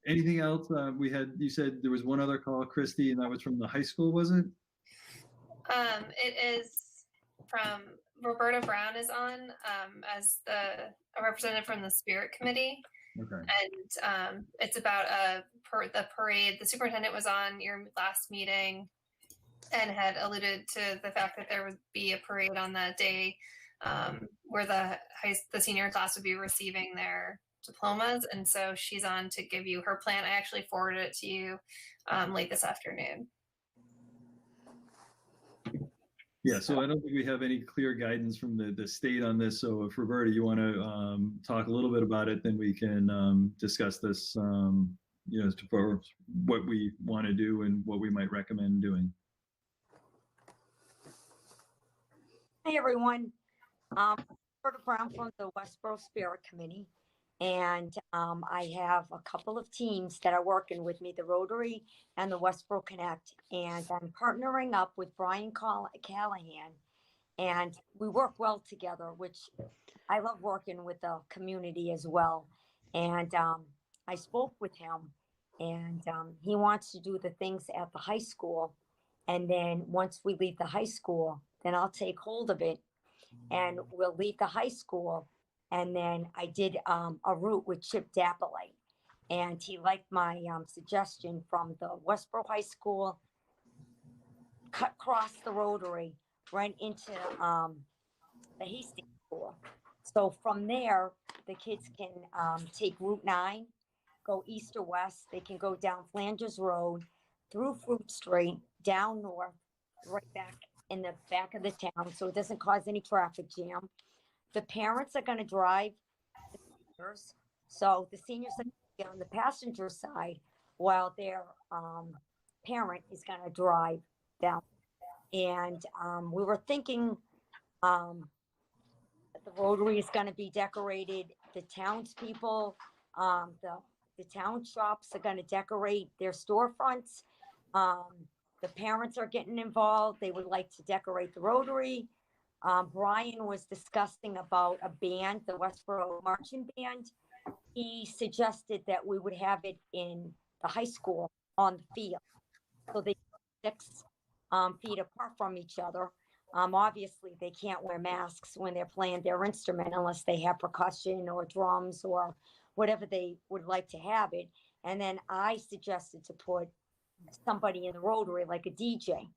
anything else you said there was one other call, Christy, and that was from the high school, was it? It is from Roberta Brown is on as a representative from the Spirit Committee. Okay. And it's about the parade. The superintendent was on your last meeting and had alluded to the fact that there would be a parade on that day where the senior class would be receiving their diplomas. And so she's on to give you her plan. I actually forwarded it to you late this afternoon. Yeah, so I don't think we have any clear guidance from the state on this. So if Roberta, you want to talk a little bit about it, then we can discuss this, for what we want to do and what we might recommend doing. Hey everyone, Roberta Brown from the Westborough Spirit Committee, and I have a couple of teams that are working with me, the Rotary and the Westborough Connect, and I'm partnering up with Brian Callahan, and we work well together, which I love working with the community as well. And I spoke with him, and he wants to do the things at the high school, and then once we leave the high school, then I'll take hold of it and we'll leave the high school. And then I did a route with Chip Dapperlight, and he liked my suggestion from the Westborough High School, cut across the Rotary, right into the Hastings School. So from there, the kids can take Route 9, go east or west. They can go down Flanders Road, through Fruit Street, down north, right back in the back of the town, so it doesn't cause any traffic jam. The parents are going to drive the seniors, so the seniors are going to be on the passenger side while their parent is going to drive down. And we were thinking The Rotary is going to be decorated. The townspeople, the town shops are going to decorate their storefronts. The parents are getting involved. They would like to decorate the Rotary. Brian was discussing about a band, the Westborough Marching Band. He suggested that we would have it in the high school on the field. So they 6 feet apart from each other. Obviously, they can't wear masks when they're playing their instrument unless they have percussion or drums or whatever they would like to have it. And then I suggested to put somebody in the Rotary, like a DJ.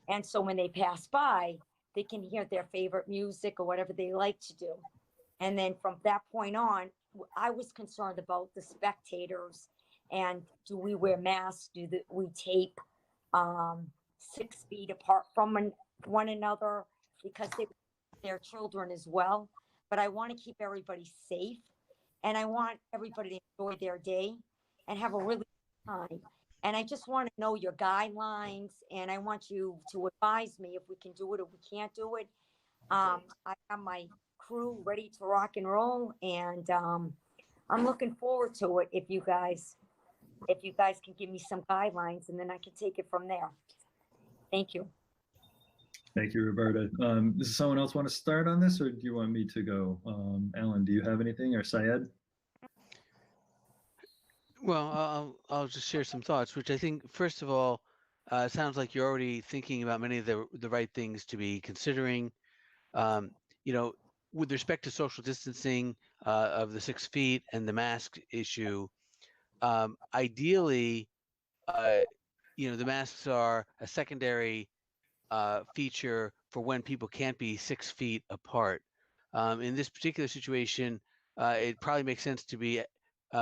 And so when they pass by, they can hear their favorite music or whatever they like to do. And then from that point on, I was concerned about the spectators and do we wear masks? We tape 6 feet apart from one another because they're children as well. But I want to keep everybody safe and I want everybody to enjoy their day and have a really good time. And I just want to know your guidelines and I want you to advise me if we can do it or we can't do it. I have my crew ready to rock and roll and I'm looking forward to it if you guys can give me some guidelines and then I can take it from there. Thank you. Thank you, Roberta. Does someone else want to start on this or do you want me to go? Alan, do you have anything or Syed? Well, I'll just share some thoughts, which I think, first of all, it sounds like you're already thinking about many of the right things to be considering. With respect to social distancing of the 6 feet and the mask issue, ideally, the masks are a secondary feature for when people can't be 6 feet apart. In this particular situation, it probably makes sense to be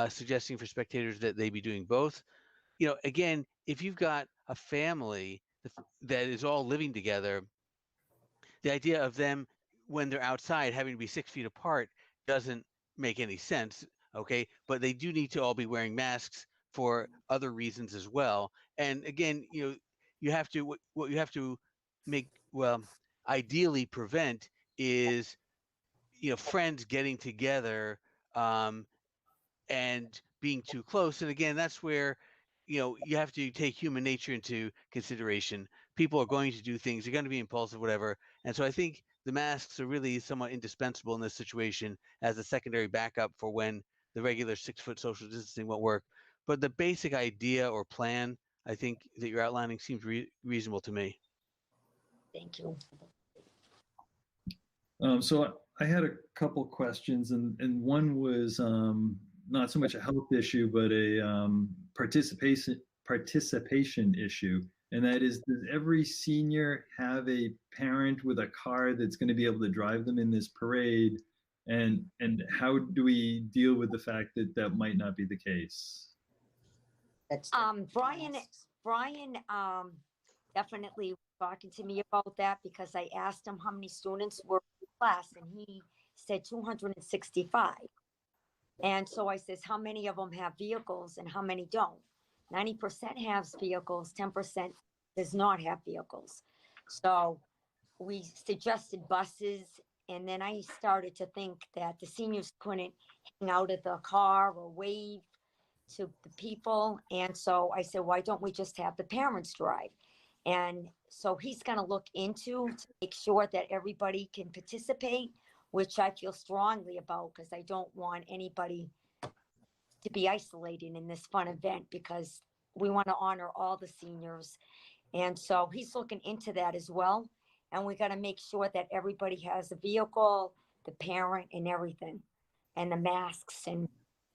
suggesting for spectators that they be doing both. Again, if you've got a family that is all living together, the idea of them when they're outside having to be 6 feet apart doesn't make any sense. Okay, but they do need to all be wearing masks for other reasons as well. And again, you have to what you have to ideally prevent is friends getting together and being too close. And again, that's where you have to take human nature into consideration. People are going to do things, they're going to be impulsive, whatever. And so I think the masks are really somewhat indispensable in this situation as a secondary backup for when the regular 6 foot social distancing won't work. But the basic idea or plan, I think, that you're outlining seems reasonable to me. Thank you. So I had a couple questions, and one was not so much a health issue, but a participation issue. And that is, does every senior have a parent with a car that's going to be able to drive them in this parade? And how do we deal with the fact that that might not be the case? Brian definitely talking to me about that because I asked him how many students were in class and he said 265. And so I says, how many of them have vehicles and how many don't? 90% has vehicles, 10% does not have vehicles. So we suggested buses. And then I started to think that the seniors couldn't hang out at the car or wave to the people. And so I said, why don't we just have the parents drive? And so he's going to look into to make sure that everybody can participate, which I feel strongly about because I don't want anybody to be isolated in this fun event because we want to honor all the seniors. And so he's looking into that as well. And we got to make sure that everybody has a vehicle, the parent and everything, and the masks and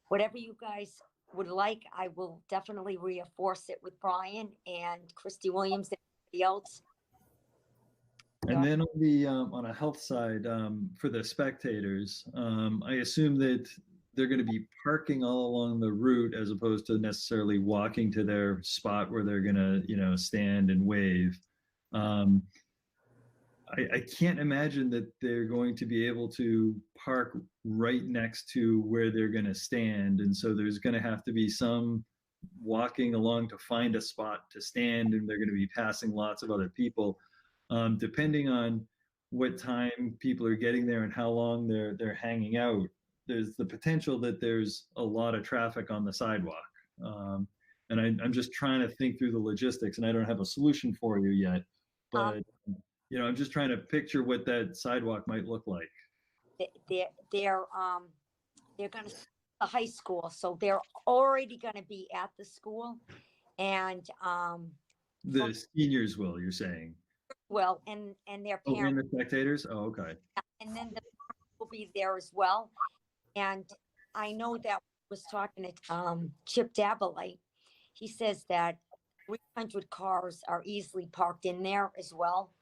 whatever you guys would like. I will definitely reinforce it with Brian and Christy Williams and everybody else. And then on a health side, for the spectators, I assume that they're going to be parking all along the route as opposed to necessarily walking to their spot where they're going to, stand and wave. I can't imagine that they're going to be able to park right next to where they're going to stand. And so there's going to have to be some walking along to find a spot to stand, and they're going to be passing lots of other people. Depending on what time people are getting there and how long they're hanging out, there's the potential that there's a lot of traffic on the sidewalk. And I'm just trying to think through the logistics, and I don't have a solution for you yet, but I'm just trying to picture what that sidewalk might look like. They're going to the high school, so they're already going to be at the school, and the seniors will, you're saying? Well, and their parents. Oh, and the spectators? Oh, okay. And then the parents will be there as well. And I know that I was talking to Chip Dabalite. He says that 300 cars are easily parked in there as well.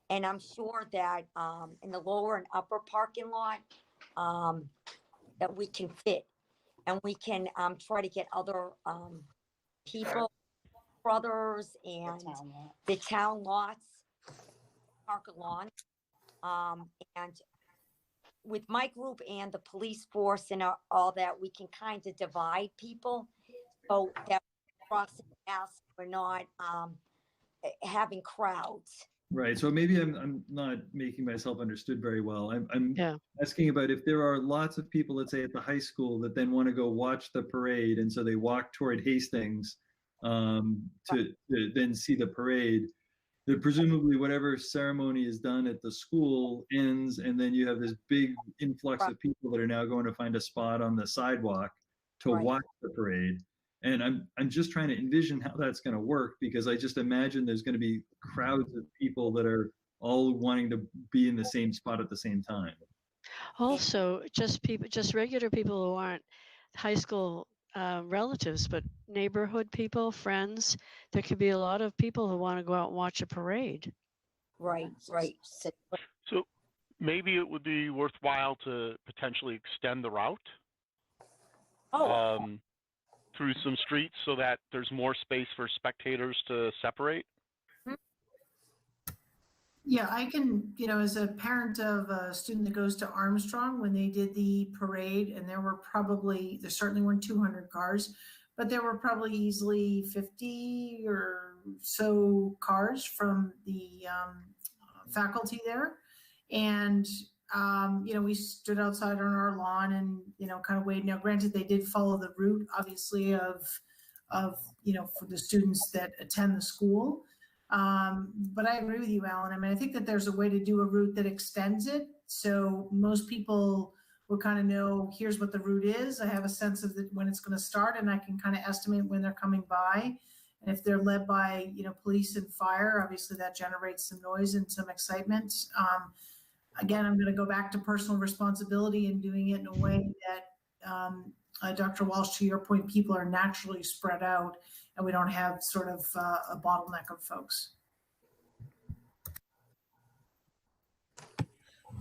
And I'm sure that in the lower and upper parking lot, that we can fit. And we can try to get other people, brothers, and the town lots, park along. And with my group and the police force and all that, we can kind of divide people so that crossing paths, we're not having crowds. Right. So maybe I'm not making myself understood very well. I'm asking about if there are lots of people, let's say at the high school, that then want to go watch the parade, and so they walk toward Hastings to then see the parade. That presumably whatever ceremony is done at the school ends, and then you have this big influx of people that are now going to find a spot on the sidewalk to watch the parade. And I'm just trying to envision how that's going to work, because I just imagine there's going to be crowds of people that are all wanting to be in the same spot at the same time. Also, just regular people who aren't high school relatives, but neighborhood people, friends. There could be a lot of people who want to go out and watch a parade. Right. So maybe it would be worthwhile to potentially extend the route. Through some streets so that there's more space for spectators to separate? Yeah, I can, as a parent of a student that goes to Armstrong, when they did the parade, and there certainly weren't 200 cars, but there were probably easily 50 or so cars from the faculty there. And we stood outside on our lawn and, kind of waited. Now, granted, they did follow the route, obviously, of for the students that attend the school. But I agree with you, Alan. I mean, I think that there's a way to do a route that extends it. So most people will kind of know, here's what the route is. I have a sense of when it's going to start, and I can kind of estimate when they're coming by. And if they're led by, police and fire, obviously that generates some noise and some excitement. Again, I'm going to go back to personal responsibility and doing it in a way that, Dr. Walsh, to your point, people are naturally spread out and we don't have sort of a bottleneck of folks.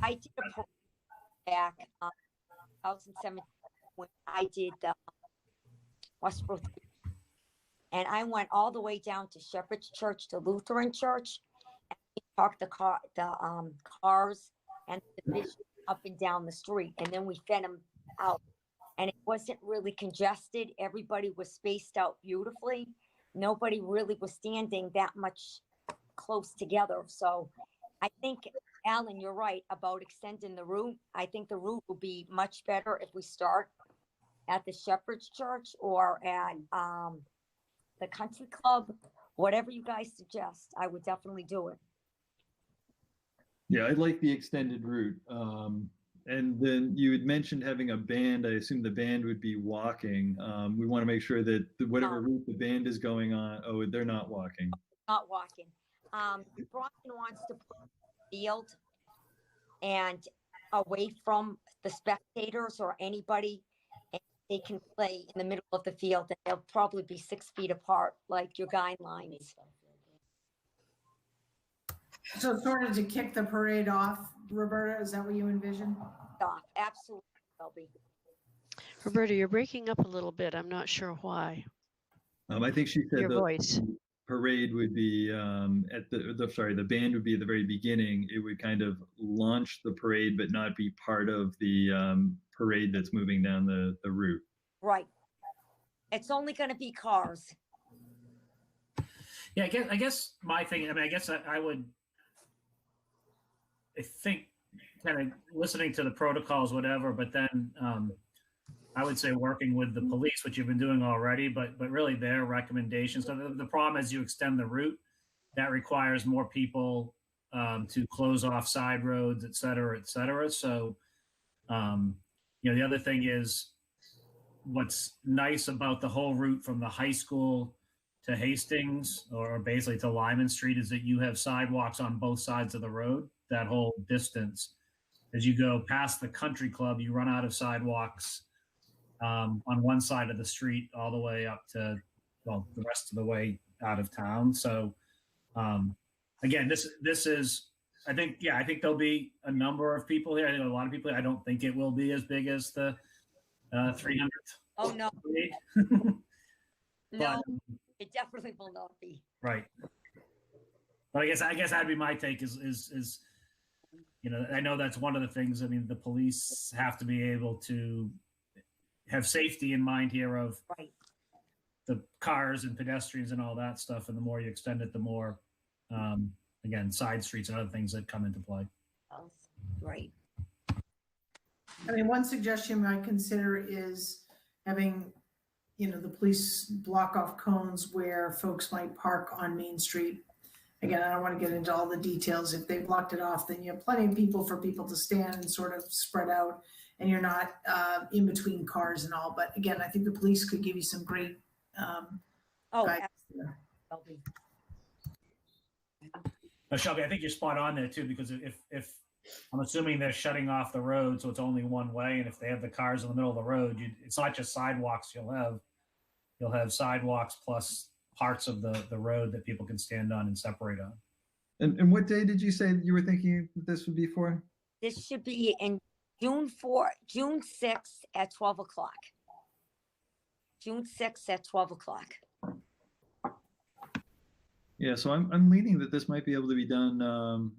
I did a program back 2017 when I did the Westborough, and I went all the way down to Shepherd's Church, to Lutheran Church, and we parked the cars and the division up and down the street, and then we fed them out. And it wasn't really congested. Everybody was spaced out beautifully. Nobody really was standing that much close together. So I think, Alan, you're right about extending the route. I think the route will be much better if we start at the Shepherd's Church or at the Country Club, whatever you guys suggest. I would definitely do it. Yeah, I'd like the extended route. And then you had mentioned having a band. I assume the band would be walking. We want to make sure that whatever route the band is going on, they're not walking. Not walking. Brian wants to put the field and away from the spectators or anybody, and they can play in the middle of the field, and they'll probably be 6 feet apart, like your guidelines. So sort of to kick the parade off, Roberta, is that what you envision? Off, absolutely, Shelby. Roberta, you're breaking up a little bit. I'm not sure why. I think she said your voice. Parade would be the band would be at the very beginning. It would kind of launch the parade, but not be part of the parade that's moving down the route. Right. It's only going to be cars. Yeah, I guess my thing. I mean, I guess I would. think kind of listening to the protocols, whatever, but then I would say working with the police, which you've been doing already, but really their recommendations. So the problem is you extend the route, that requires more people to close off side roads, et cetera, et cetera. So, the other thing is what's nice about the whole route from the high school to Hastings or basically to Lyman Street is that you have sidewalks on both sides of the road, that whole distance. As you go past the country club, you run out of sidewalks on one side of the street all the way up to, the rest of the way out of town. So, again, this is, I think there'll be a number of people here. I think a lot of people. I don't think it will be as big as the 300th. Oh no, but, no, it definitely will not be. Right. But I guess that'd be my take. Is I know that's one of the things. I mean, the police have to be able to have safety in mind here of right. the cars and pedestrians and all that stuff. And the more you extend it, the more, again, side streets and other things that come into play. Right. I mean, one suggestion I consider is having, the police block off cones where folks might park on Main Street. Again, I don't want to get into all the details. If they blocked it off, then you have plenty of people for people to stand and sort of spread out, and you're not in between cars and all. But again, I think the police could give you some great guidance there. Shelby, I think you're spot on there too, because if I'm assuming they're shutting off the road, so it's only one way, and if they have the cars in the middle of the road, it's not just sidewalks you'll have sidewalks plus parts of the road that people can stand on and separate on. And what day did you say you were thinking this would be for? This should be in June 6th at 12 o'clock. June 6th at 12 o'clock. Yeah, so I'm leaning that this might be able to be done,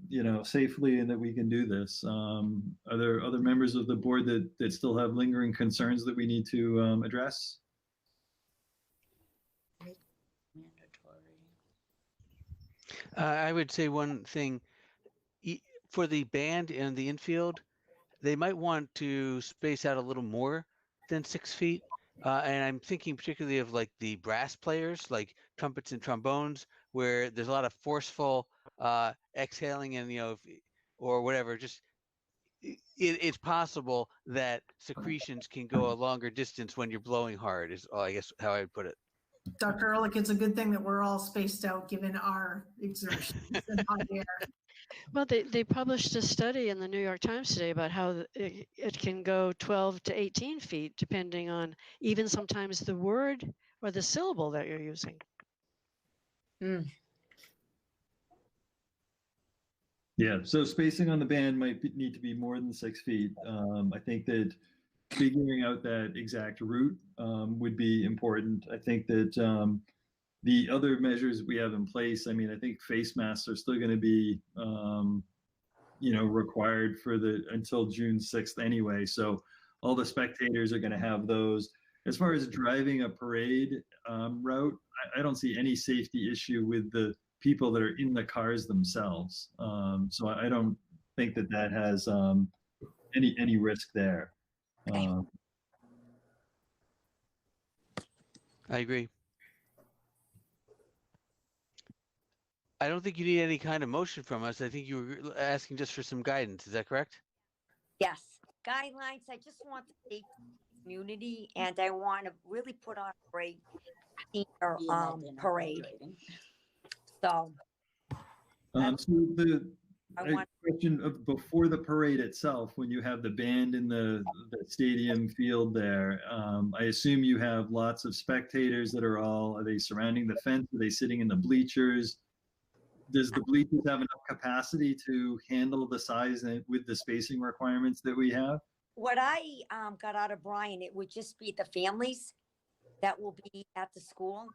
safely, and that we can do this. Are there other members of the board that still have lingering concerns that we need to address? I would say one thing for the band and the infield, they might want to space out a little more than 6 feet. And I'm thinking particularly of like the brass players, like trumpets and trombones, where there's a lot of forceful exhaling and, or whatever. Just it's possible that secretions can go a longer distance when you're blowing hard, is I guess how I would put it. Dr. Ehrlich, it's a good thing that we're all spaced out given our exertions and hot air. Well, they published a study in the New York Times today about how it can go 12 to 18 feet, depending on even sometimes the word or the syllable that you're using. Yeah, so spacing on the band might need to be more than 6 feet. I think that figuring out that exact route would be important. I think that the other measures we have in place, I mean, I think face masks are still going to be, required for until June 6th anyway. So all the spectators are going to have those. As far as driving a parade route, I don't see any safety issue with the people that are in the cars themselves. So I don't think that has any risk there. I agree. I don't think you need any kind of motion from us. I think you were asking just for some guidance. Is that correct? Yes. Guidelines. I just want the safety community, and I want to really put on a great parade. So. So the question of before the parade itself, when you have the band in the stadium field there, I assume you have lots of spectators that are they surrounding the fence? Are they sitting in the bleachers? Does the bleachers have enough capacity to handle the size and with the spacing requirements that we have? What I got out of Brian, it would just be the families that will be at the school.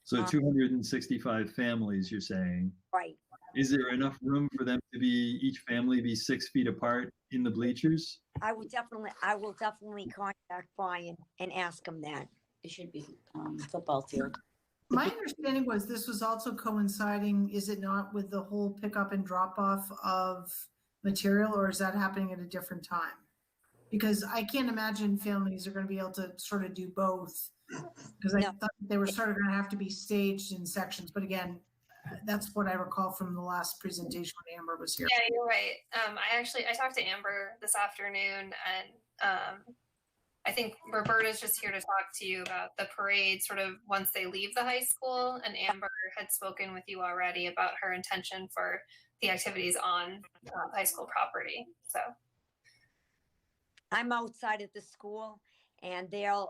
So 265 families, you're saying? Right. Is there enough room for them to each family be 6 feet apart in the bleachers? I will definitely contact Brian and ask him that. It should be football field. My understanding was this was also coinciding, is it not, with the whole pickup and drop off of material, or is that happening at a different time? Because I can't imagine families are going to be able to sort of do both, because I thought they were sort of going to have to be staged in sections. But again, that's what I recall from the last presentation when Amber was here. Yeah, you're right. I talked to Amber this afternoon, and I think Roberta's just here to talk to you about the parade sort of once they leave the high school. And Amber had spoken with you already about her intention for the activities on high school property. So I'm outside of the school, and that's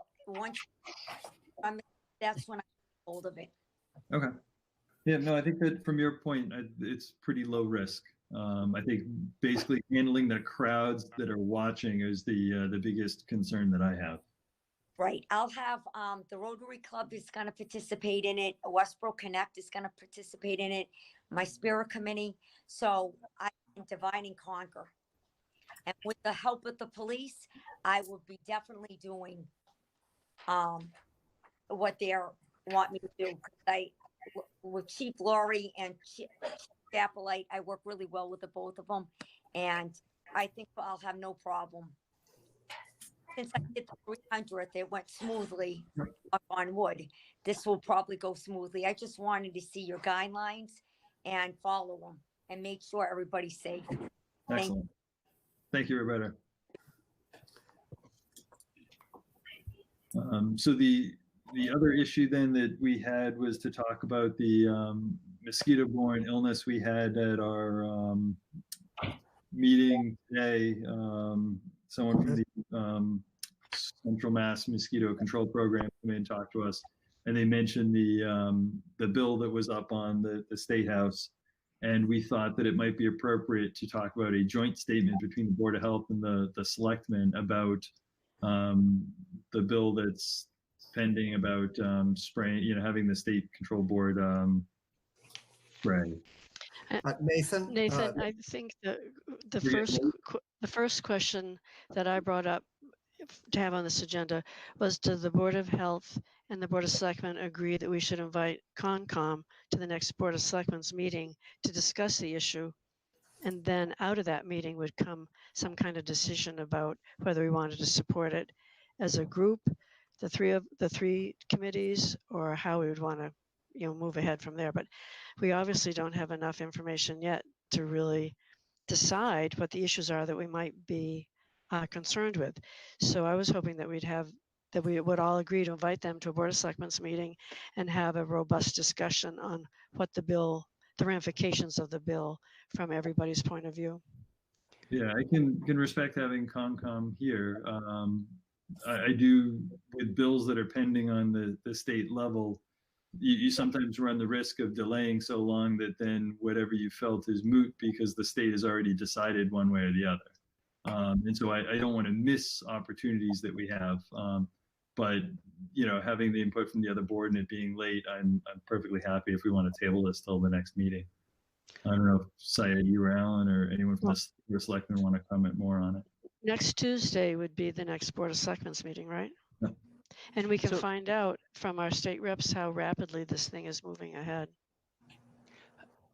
when I get hold of it. Okay. Yeah, no, I think that from your point, it's pretty low risk. I think basically handling the crowds that are watching is the biggest concern that I have. Right. I'll have the Rotary Club is going to participate in it. Westborough Connect is going to participate in it. My Spirit Committee. So I can divide and conquer. And with the help of the police, I will be definitely doing what they want me to do. With Chief Laurie and Chief Chapelite, I work really well with the both of them, and I think I'll have no problem. Since I did the 300th, it went smoothly, knock on wood. This will probably go smoothly. I just wanted to see your guidelines and follow them and make sure everybody's safe. Excellent. Thank you, Roberta. So the other issue then that we had was to talk about the mosquito-borne illness we had at our meeting today. Someone from the Central Mass Mosquito Control Program came in and talked to us, and they mentioned the bill that was up on the State House, and we thought that it might be appropriate to talk about a joint statement between the Board of Health and the Selectmen about the bill that's pending about spraying, having the State Control Board spray. Nathan, I think the first question that I brought up to have on this agenda was, do the Board of Health and the Board of Selectmen agree that we should invite Concom to the next Board of Selectmen's meeting to discuss the issue? And then out of that meeting would come some kind of decision about whether we wanted to support it as a group, the three committees, or how we would want to, move ahead from there. But we obviously don't have enough information yet to really decide what the issues are that we might be concerned with. So I was hoping that we would all agree to invite them to a Board of Selectmen's meeting and have a robust discussion on what the ramifications of the bill from everybody's point of view. Yeah, I can respect having Concom here. I do, with bills that are pending on the state level, you sometimes run the risk of delaying so long that then whatever you felt is moot because the state has already decided one way or the other. And so I don't want to miss opportunities that we have. But having the input from the other board and it being late, I'm perfectly happy if we want to table this till the next meeting. I don't know if Syed, you or Alan or anyone from the Selectmen want to comment more on it. Next Tuesday would be the next Board of Selectmen's meeting, right? Yeah. And we can find out from our state reps how rapidly this thing is moving ahead.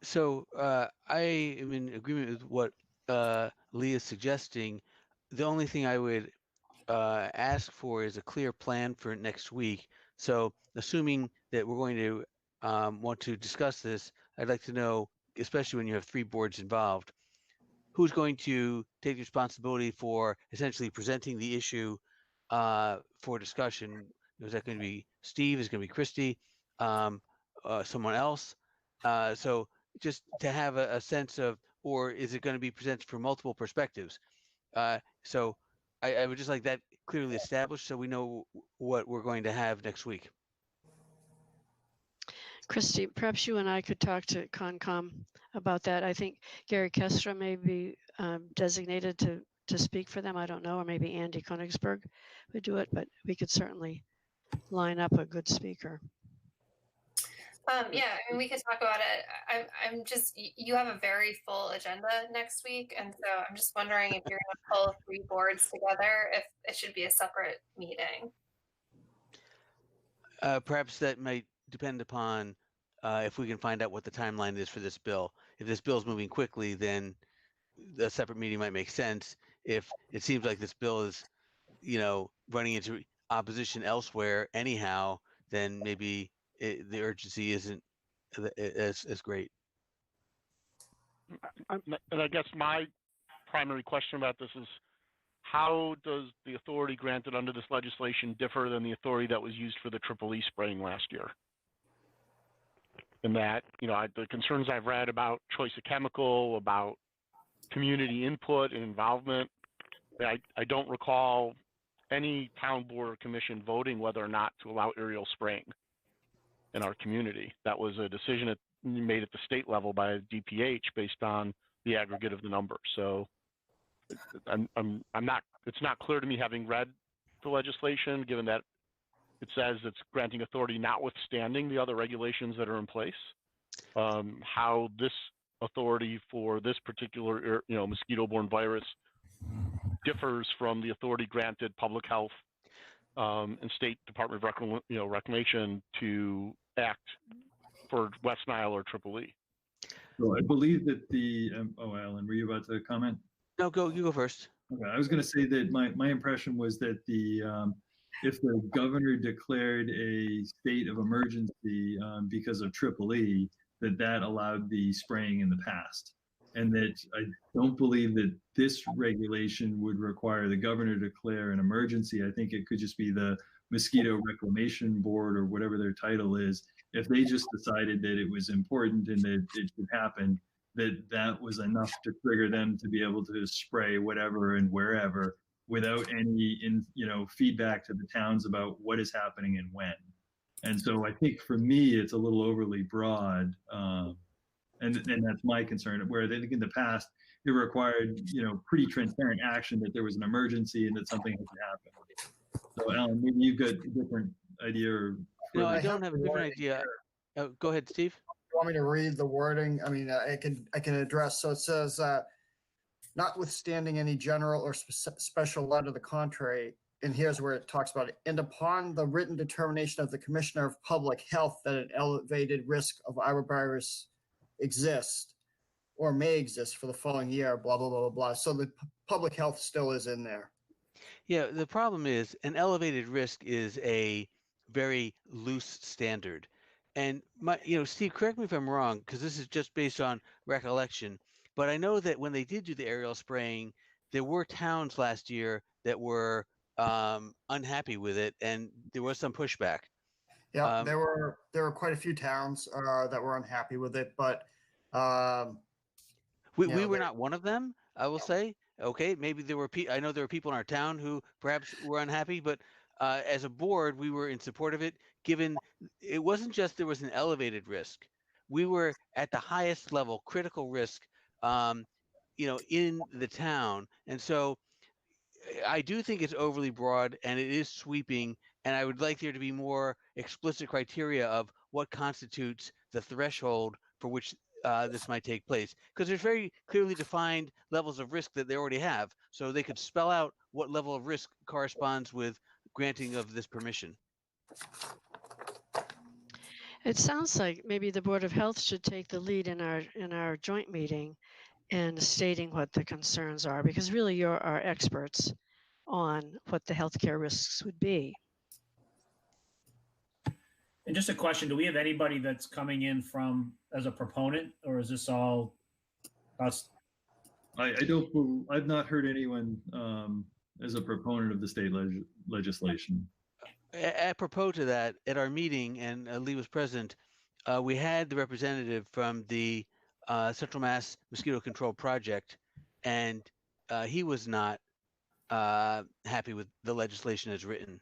So I am in agreement with what Lee is suggesting. The only thing I would ask for is a clear plan for next week. So assuming that we're going to want to discuss this, I'd like to know, especially when you have three boards involved, who's going to take responsibility for essentially presenting the issue for discussion? Is that going to be Steve? Is it going to be Christy? Someone else? So just to have a sense of, or is it going to be presented from multiple perspectives? So I would just like that clearly established so we know what we're going to have next week. Christy, perhaps you and I could talk to Concom about that. I think Gary Kestra may be designated to speak for them. I don't know, or maybe Andy Konigsberg would do it, but we could certainly line up a good speaker. Yeah, I mean, we could talk about it. I'm just, you have a very full agenda next week. And so I'm just wondering if you're going to pull three boards together, if it should be a separate meeting. Perhaps that might depend upon if we can find out what the timeline is for this bill. If this bill is moving quickly, then a separate meeting might make sense. If it seems like this bill is, running into opposition elsewhere anyhow, then maybe the urgency isn't as great. And I guess my primary question about this is, how does the authority granted under this legislation differ than the authority that was used for the EEE spraying last year? In that, the concerns I've read about choice of chemical, about community input and involvement, I don't recall any town board or commission voting whether or not to allow aerial spraying in our community. That was a decision made at the state level by DPH based on the aggregate of the numbers. So it's not clear to me, having read the legislation, given that it says it's granting authority notwithstanding the other regulations that are in place, how this authority for this particular mosquito-borne virus differs from the authority granted public health and state Department of Reclamation to act for West Nile or EEE. So I believe that Alan, were you about to comment? No, you go first. Okay, I was going to say that my impression was that if the governor declared a state of emergency because of EEE, that allowed the spraying in the past. And that I don't believe that this regulation would require the governor to declare an emergency. I think it could just be the Mosquito Reclamation Board or whatever their title is. If they just decided that it was important and that it should happen, that was enough to trigger them to be able to spray whatever and wherever without any feedback to the towns about what is happening and when. And so I think for me, it's a little overly broad. And that's my concern, where I think in the past, it required, pretty transparent action that there was an emergency and that something had to happen. So Alan, maybe you've got a different idea. Or no, I don't have a different idea. Oh, go ahead, Steve. You want me to read the wording? I mean, I can address. So it says, notwithstanding any general or special law to the contrary, and here's where it talks about it. And upon the written determination of the Commissioner of Public Health that an elevated risk of arbovirus exists or may exist for the following year, blah, blah, blah, blah, blah. So the public health still is in there. Yeah, the problem is an elevated risk is a very loose standard. And Steve, correct me if I'm wrong, because this is just based on recollection, but I know that when they did do the aerial spraying, there were towns last year that were unhappy with it, and there was some pushback. Yeah, there were quite a few towns that were unhappy with it, but we were not one of them, I will say. Okay, maybe there were I know there were people in our town who perhaps were unhappy, but as a board, we were in support of it, given it wasn't just there was an elevated risk. We were at the highest level, critical risk, in the town. And so I do think it's overly broad and it is sweeping, and I would like there to be more explicit criteria of what constitutes the threshold for which this might take place, because there's very clearly defined levels of risk that they already have. So they could spell out what level of risk corresponds with granting of this permission. It sounds like maybe the Board of Health should take the lead in our joint meeting in stating what the concerns are, because really you're our experts on what the healthcare risks would be. And just a question, do we have anybody that's coming in as a proponent, or is this all us? I've not heard anyone as a proponent of the state legislation. Apropos to that, at our meeting, and Lee was present, we had the representative from the Central Mass Mosquito Control Project, and he was not happy with the legislation as written.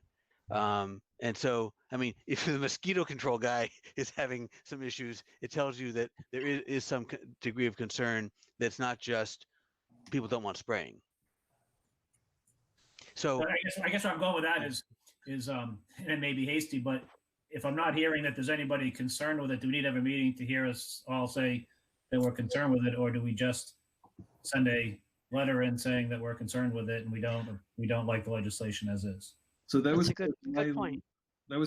And so, I mean, if the mosquito control guy is having some issues, it tells you that there is some degree of concern that's not just people don't want spraying. So I guess where I'm going with that is and it may be hasty, but if I'm not hearing that there's anybody concerned with it, do we need to have a meeting to hear us all say that we're concerned with it, or do we just send a letter in saying that we're concerned with it and we don't like the legislation as is? So that was a good point.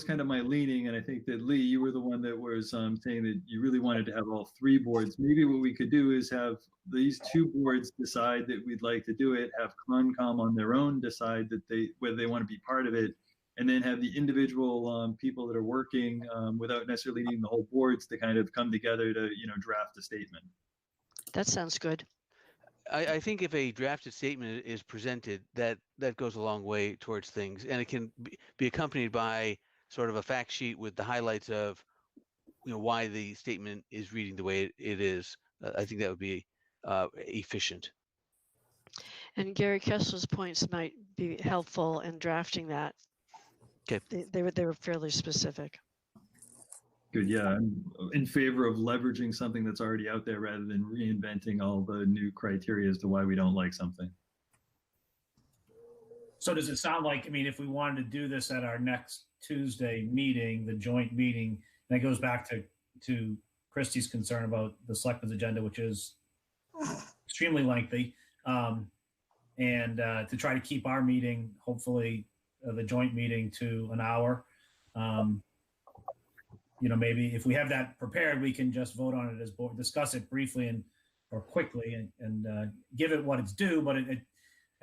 kind of my leaning, and I think that Lee, you were the one that was saying that you really wanted to have all three boards. Maybe what we could do is have these two boards decide that we'd like to do it, have Concom on their own decide that whether they want to be part of it, and then have the individual people that are working without necessarily needing the whole boards to kind of come together to draft a statement. That sounds good. I think if a drafted statement is presented, that goes a long way towards things, and it can be accompanied by sort of a fact sheet with the highlights of why the statement is reading the way it is. I think that would be efficient. And Gary Kessler's points might be helpful in drafting that. Okay. They were fairly specific. Good, yeah. I'm in favor of leveraging something that's already out there rather than reinventing all the new criteria as to why we don't like something. So does it sound like, I mean, if we wanted to do this at our next Tuesday meeting, the joint meeting, that goes back to Christie's concern about the selectmen's agenda, which is extremely lengthy, and to try to keep our meeting, hopefully the joint meeting, to an hour. Maybe if we have that prepared, we can just vote on it as board, discuss it briefly or quickly and give it what it's due. But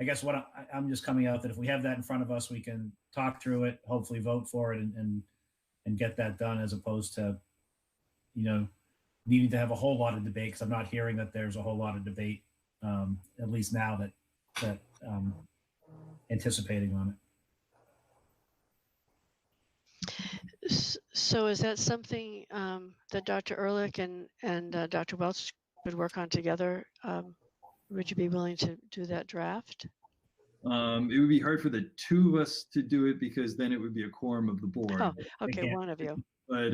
I guess what I'm just coming out that if we have that in front of us, we can talk through it, hopefully vote for it and get that done, as opposed to, needing to have a whole lot of debate, because I'm not hearing that there's a whole lot of debate, at least now that anticipating on it. So is that something that Dr. Ehrlich and Dr. Welch would work on together? Would you be willing to do that draft? It would be hard for the two of us to do it, because then it would be a quorum of the board. Oh, okay, one of you. But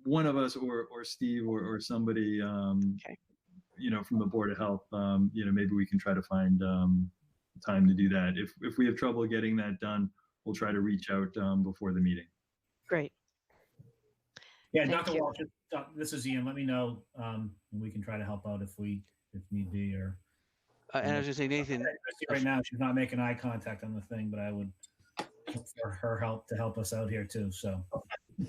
one of us or Steve or somebody, okay. From the Board of Health, maybe we can try to find time to do that. If we have trouble getting that done, we'll try to reach out before the meeting. Great. Yeah, Dr. Walsh, this is Ian. Let me know, and we can try to help out if need be. Or and I was just saying, Nathan, right now she's not making eye contact on the thing, but I would look for her help to help us out here too. So,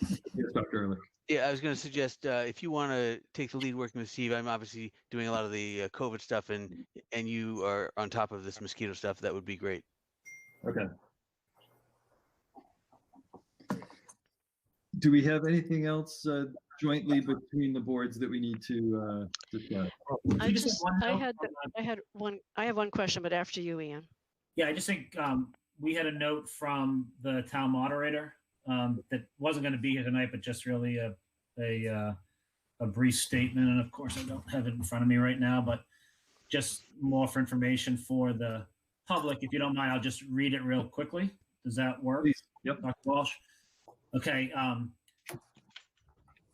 yes, Dr. Ehrlich. Yeah, I was going to suggest if you want to take the lead working with Steve, I'm obviously doing a lot of the COVID stuff, and you are on top of this mosquito stuff. That would be great. Okay. Do we have anything else jointly between the boards that we need to discuss? I have one question, but after you, Ian. Yeah, I just think we had a note from the town moderator that wasn't going to be here tonight, but just really a brief statement. And of course, I don't have it in front of me right now, but just more for information for the public. If you don't mind, I'll just read it real quickly. Does that work? Please. Yep. Dr. Walsh. Okay.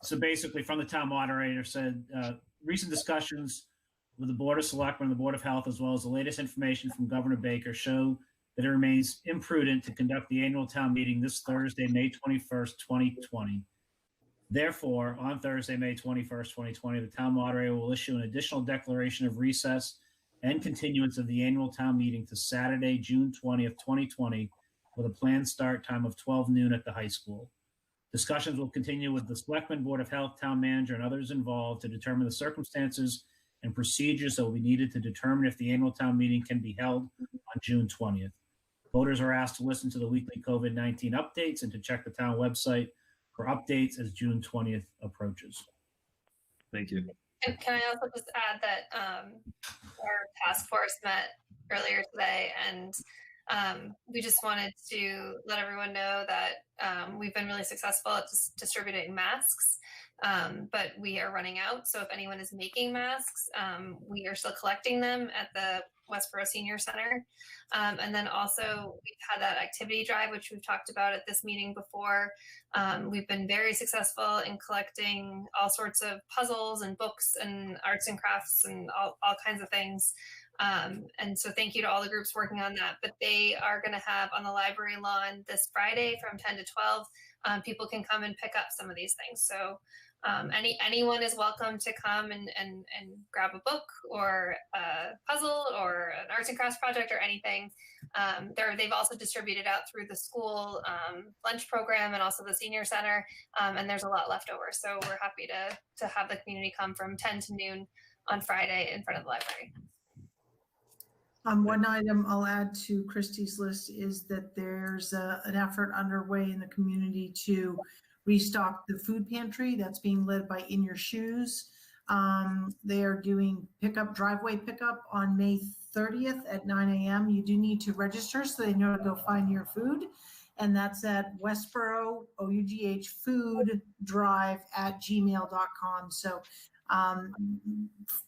So basically, from the town moderator said, recent discussions with the Board of Selectmen and the Board of Health, as well as the latest information from Governor Baker, show that it remains imprudent to conduct the annual town meeting this Thursday, May 21st, 2020. Therefore, on Thursday, May 21st, 2020, the town moderator will issue an additional declaration of recess and continuance of the annual town meeting to Saturday, June 20th, 2020, with a planned start time of 12 noon at the high school. Discussions will continue with the Selectmen, Board of Health, Town Manager, and others involved to determine the circumstances and procedures that will be needed to determine if the annual town meeting can be held on June 20th. Voters are asked to listen to the weekly COVID-19 updates and to check the town website for updates as June 20th approaches. Thank you. And can I also just add that our task force met earlier today, and we just wanted to let everyone know that we've been really successful at distributing masks, but we are running out. So if anyone is making masks, we are still collecting them at the Westborough Senior Center. And then also we've had that activity drive, which we've talked about at this meeting before. We've been very successful in collecting all sorts of puzzles and books and arts and crafts and all kinds of things And so thank you to all the groups working on that. But they are going to have on the library lawn this Friday from 10 to 12. People can come and pick up some of these things. So anyone is welcome to come and grab a book or a puzzle or an arts and crafts project or anything. They've also distributed out through the school lunch program and also the senior center, and there's a lot left over. So we're happy to have the community come from 10 to noon on Friday in front of the library. One item I'll add to Christie's list is that there's an effort underway in the community to restock the food pantry that's being led by In Your Shoes. They are doing driveway pickup on May 30th at 9 a.m. You do need to register so they know to go find your food. And that's at Westborough, OUGH Food Drive at gmail.com. So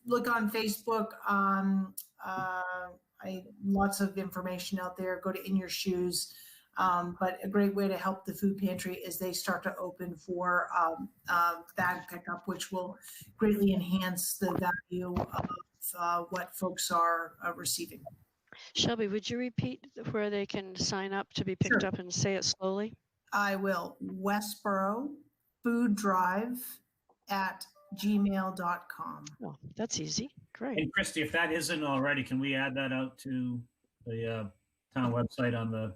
look on Facebook. Lots of information out there. Go to In Your Shoes. But a great way to help the food pantry is they start to open for bag pickup, which will greatly enhance the value of what folks are receiving. Shelby, would you repeat where they can sign up to be picked up and say it slowly? I will. Westborough Food Drive at gmail.com. Oh, that's easy. Great. And Christy, if that isn't already, can we add that out to the town website on the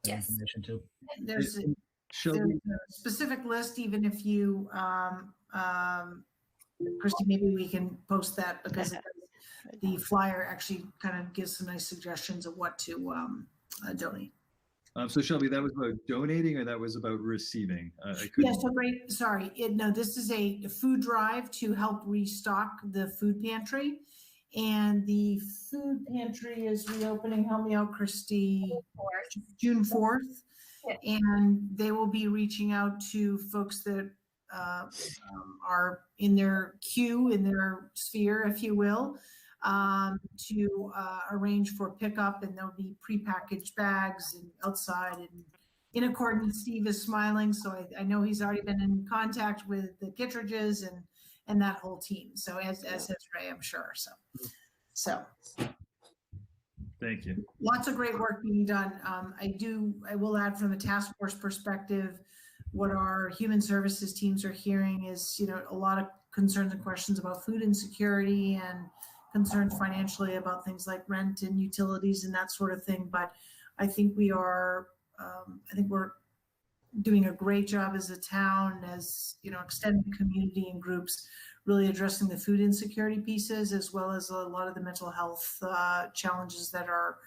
information too? There's a specific list, even if you, Christy, maybe we can post that because the flyer actually kind of gives some nice suggestions of what to donate. So Shelby, that was about donating or that was about receiving? Yeah, so great. Sorry. No, this is a food drive to help restock the food pantry. And the food pantry is reopening, help me out, Christy, June 4th. And they will be reaching out to folks that are in their queue, in their sphere, if you will, to arrange for pickup, and there'll be prepackaged bags and outside. And in accordance, Steve is smiling, so I know he's already been in contact with the Kittredges and that whole team. So as has Ray, I'm sure. So thank you. Lots of great work being done. I will add from the task force perspective, what our human services teams are hearing is, a lot of concerns and questions about food insecurity and concerns financially about things like rent and utilities and that sort of thing. But I think we're doing a great job as a town, as extended community and groups, really addressing the food insecurity pieces, as well as a lot of the mental health challenges that are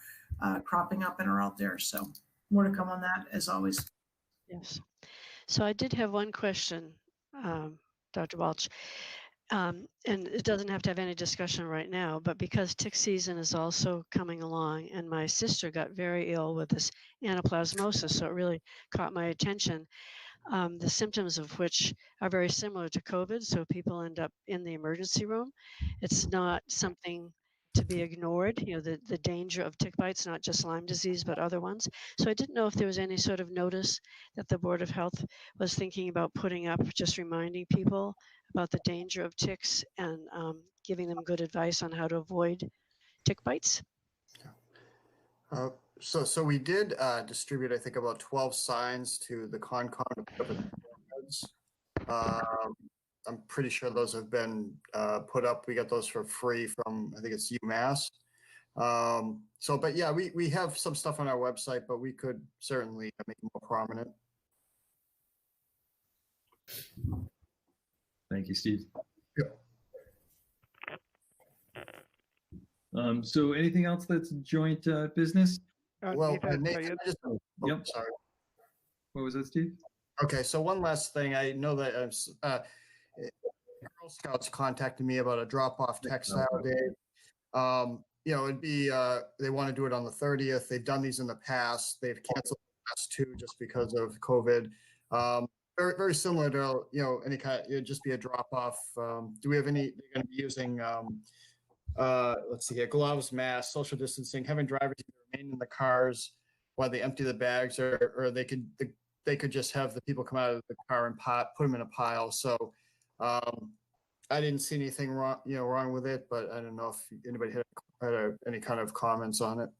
cropping up and are out there. So more to come on that, as always. Yes. So I did have one question, Dr. Walsh. And it doesn't have to have any discussion right now, but because tick season is also coming along, and my sister got very ill with this anaplasmosis, so it really caught my attention. The symptoms of which are very similar to COVID, so people end up in the emergency room. It's not something to be ignored, the danger of tick bites, not just Lyme disease, but other ones. So I didn't know if there was any sort of notice that the Board of Health was thinking about putting up, just reminding people about the danger of ticks and giving them good advice on how to avoid tick bites. So we did distribute, I think, about 12 signs to the Concon. I'm pretty sure those have been put up. We got those for free from, I think it's UMass. But yeah, we have some stuff on our website, but we could certainly make it more prominent. Thank you, Steve. Yeah. So anything else that's joint business? Well, Nathan, yep. Sorry. What was that, Steve? Okay, so one last thing. I know that Girl Scouts contacted me about a drop-off textile day. It'd be they want to do it on the 30th. They've done these in the past. They've canceled the last two just because of COVID. Very, very similar to any kind. It'd just be a drop-off. Do we have any? They're going to be using. Let's see here: gloves, masks, social distancing, having drivers remain in the cars while they empty the bags, or they could just have the people come out of the car and put them in a pile. So I didn't see anything wrong with it, but I don't know if anybody had any kind of comments on it.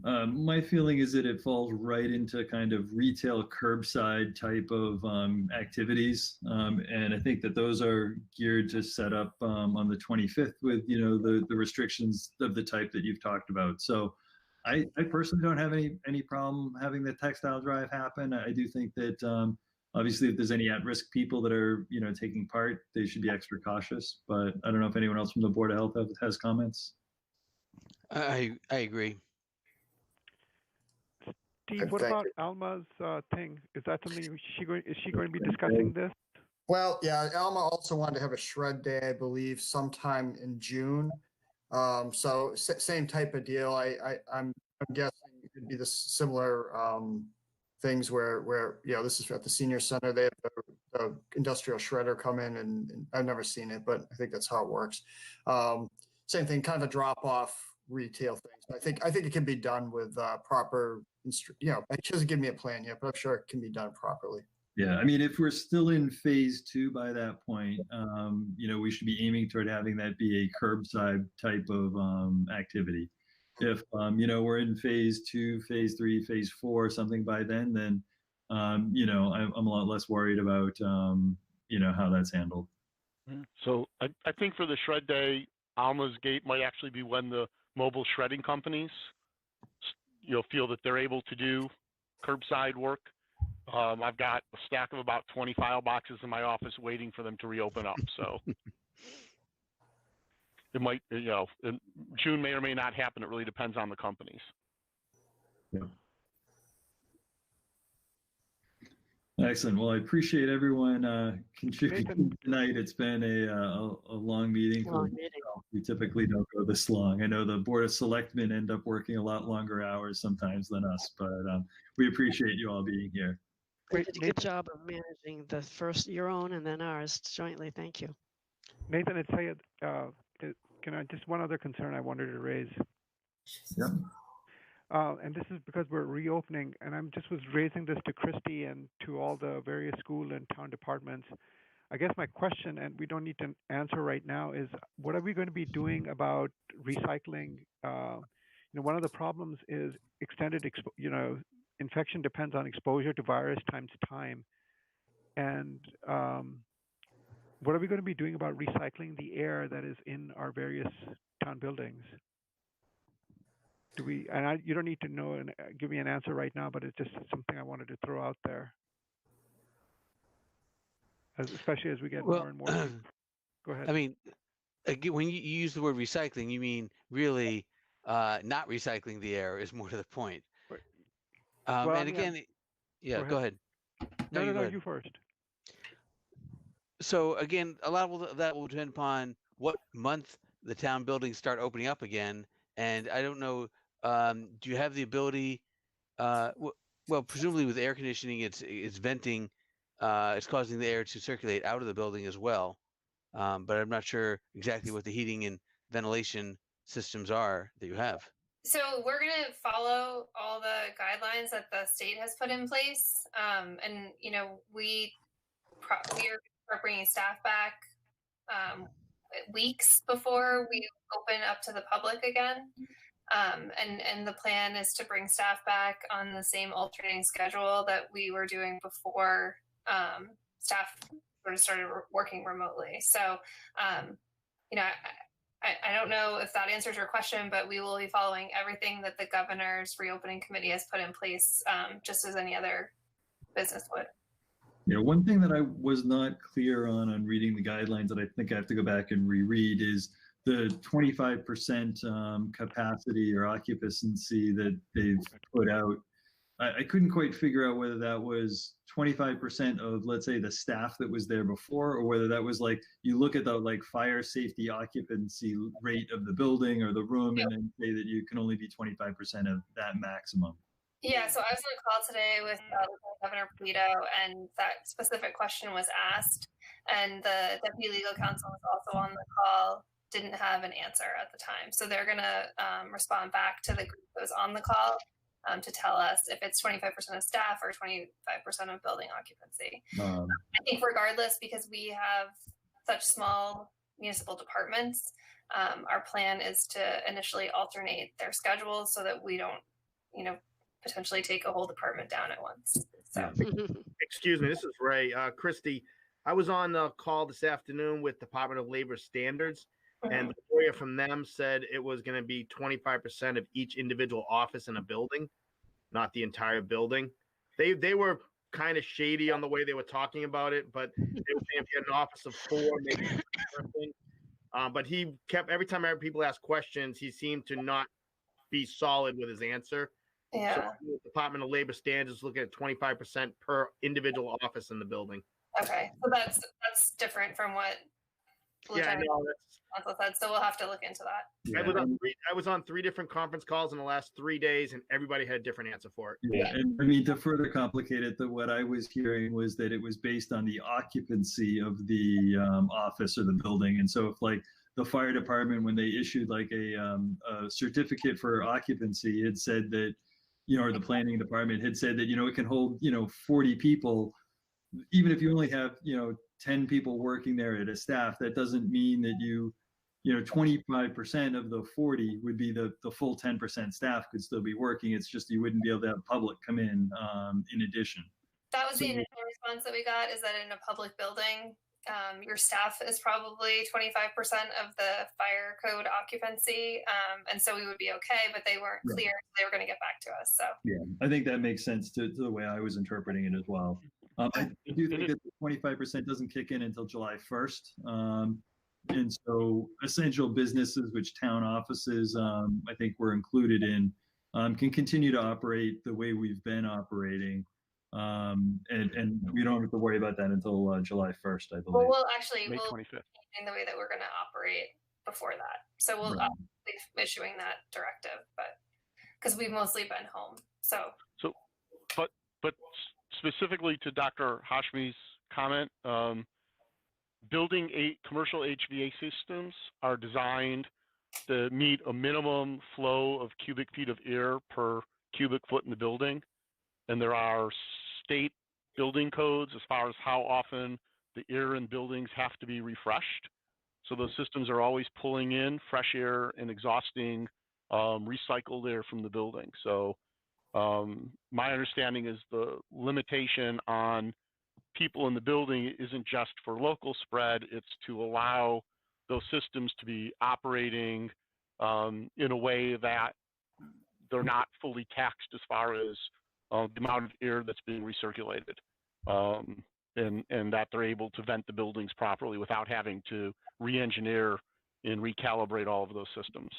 My feeling is that it falls right into kind of retail curbside type of activities. And I think that those are geared to set up on the 25th with, the restrictions of the type that you've talked about. So I personally don't have any problem having the textile drive happen. I do think that obviously if there's any at-risk people that are, taking part, they should be extra cautious. But I don't know if anyone else from the Board of Health has comments. I agree. Steve, what about Alma's thing? Is that something is she going to be discussing this? Well, yeah, Alma also wanted to have a shred day, I believe, sometime in June. So same type of deal. I'm guessing it'd be the similar things where this is at the senior center. They have the industrial shredder come in, and I've never seen it, but I think that's how it works. Same thing, kind of a drop off retail thing. I think it can be done with proper. She doesn't give me a plan yet, but I'm sure it can be done properly. Yeah, I mean, if we're still in phase 2 by that point, we should be aiming toward having that be a curbside type of activity. If, we're in phase 2, phase 3, phase 4, something by then, I'm a lot less worried about, how that's handled. So I think for the shred day, Alma's gate might actually be when the mobile shredding companies, feel that they're able to do curbside work. I've got a stack of about 20 file boxes in my office waiting for them to reopen up. So it might, June may or may not happen. It really depends on the companies. Yeah. Excellent. Well, I appreciate everyone contributing tonight. It's been a long meeting. We typically don't go this long. I know the Board of Selectmen end up working a lot longer hours sometimes than us, but we appreciate you all being here. You did a good job of managing the first your own and then ours jointly. Thank you. Nathan, it's Sayed. Can I just one other concern I wanted to raise? Yeah. And this is because we're reopening, and I'm just was raising this to Christy and to all the various school and town departments. I guess my question, and we don't need to answer right now, is what are we going to be doing about recycling? One of the problems is extended, infection depends on exposure to virus times time. And what are we going to be doing about recycling the air that is in our various town buildings? You don't need to know and give me an answer right now, but it's just something I wanted to throw out there. Especially as we get more and more. Go ahead. I mean, again, when you use the word recycling, you mean really not recycling the air is more to the point. And again, go ahead. No, you first. So again, a lot of that will depend upon what month the town buildings start opening up again. And I don't know, do you have the ability, well, presumably with air conditioning, it's venting, it's causing the air to circulate out of the building as well. But I'm not sure exactly what the heating and ventilation systems are that you have. So we're going to follow all the guidelines that the state has put in place. And, we are bringing staff back weeks before we open up to the public again. And the plan is to bring staff back on the same alternating schedule that we were doing before staff sort of started working remotely. So, I don't know if that answers your question, but we will be following everything that the governor's reopening committee has put in place, just as any other business would. One thing that I was not clear on reading the guidelines that I think I have to go back and reread is the 25% capacity or occupancy that they've put out. I couldn't quite figure out whether that was 25% of, let's say, the staff that was there before, or whether that was like, you look at the fire safety occupancy rate of the building or the room, and then say that you can only be 25% of that maximum. Yeah, so I was on a call today with Governor Polito, and that specific question was asked, and the Deputy Legal Counsel was also on the call, didn't have an answer at the time. So they're going to respond back to the group that was on the call to tell us if it's 25% of staff or 25% of building occupancy. I think regardless, because we have such small municipal departments. Our plan is to initially alternate their schedules so that we don't, potentially take a whole department down at once. So, Excuse me, this is Ray. Christy, I was on the call this afternoon with Department of Labor Standards, and the lawyer from them said it was going to be 25% of each individual office in a building, not the entire building. They were kind of shady on the way they were talking about it, but they were saying if you had an office of 4, maybe one person. But he kept, every time people asked questions, he seemed to not be solid with his answer. Yeah. So the Department of Labor Standards looking at 25% per individual office in the building. Okay, so that's different from what Lieutenant Counsel said. So we'll have to look into that. Yeah. I was on 3 different conference calls in the last 3 days, and everybody had a different answer for it. Yeah, and I mean, to further complicate it, what I was hearing was that it was based on the occupancy of the office or the building. And so if like the fire department, when they issued like a certificate for occupancy, it said that, or the planning department had said that, it can hold, 40 people, even if you only have, 10 people working there at a staff, that doesn't mean that 25% of the 40 would be the full 10% staff could still be working. It's just you wouldn't be able to have public come in addition. That was the initial response that we got, is that in a public building, your staff is probably 25% of the fire code occupancy. And so we would be okay, but they weren't clear. They were going to get back to us. So yeah, I think that makes sense to the way I was interpreting it as well. I do think that the 25% doesn't kick in until July 1st. And so essential businesses, which town offices, I think we're included in, can continue to operate the way we've been operating. And we don't have to worry about that until July 1st, I believe. Well, we'll May be 25th. in the way that we're going to operate before that. So we'll be issuing that directive, but because we've mostly been home. But specifically to Dr. Hashmi's comment, building commercial HVAC systems are designed to meet a minimum flow of cubic feet of air per cubic foot in the building. And there are state building codes as far as how often the air in buildings have to be refreshed. So those systems are always pulling in fresh air and exhausting recycled air from the building. So my understanding is the limitation on people in the building isn't just for local spread, it's to allow those systems to be operating in a way that they're not fully taxed as far as the amount of air that's being recirculated, and that they're able to vent the buildings properly without having to re-engineer and recalibrate all of those systems.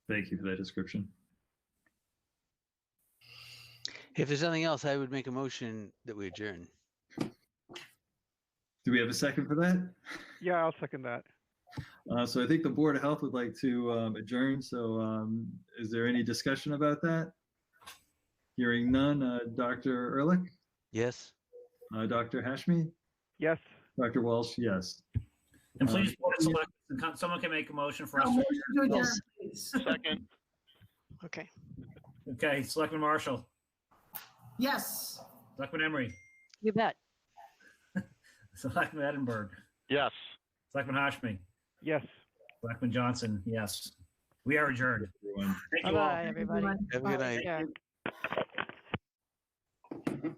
Thank you for that description. If there's nothing else, I would make a motion that we adjourn. Do we have a second for that? Yeah, I'll second that. So I think the Board of Health would like to adjourn. So is there any discussion about that? Hearing none. Dr. Ehrlich? Yes. Dr. Hashmi? Yes. Dr. Walsh? Yes. And please, Board of Selectmen, someone can make a motion for us. Second. Okay. Okay, Selectman Marshall. Yes. Selectman Emery. You bet. Selectman Edinburgh. Yes. Selectman Hashmi. Yes. Selectman Johnson. Yes. We are adjourned. Thank you all. Bye, everybody. Have a good night. Take care.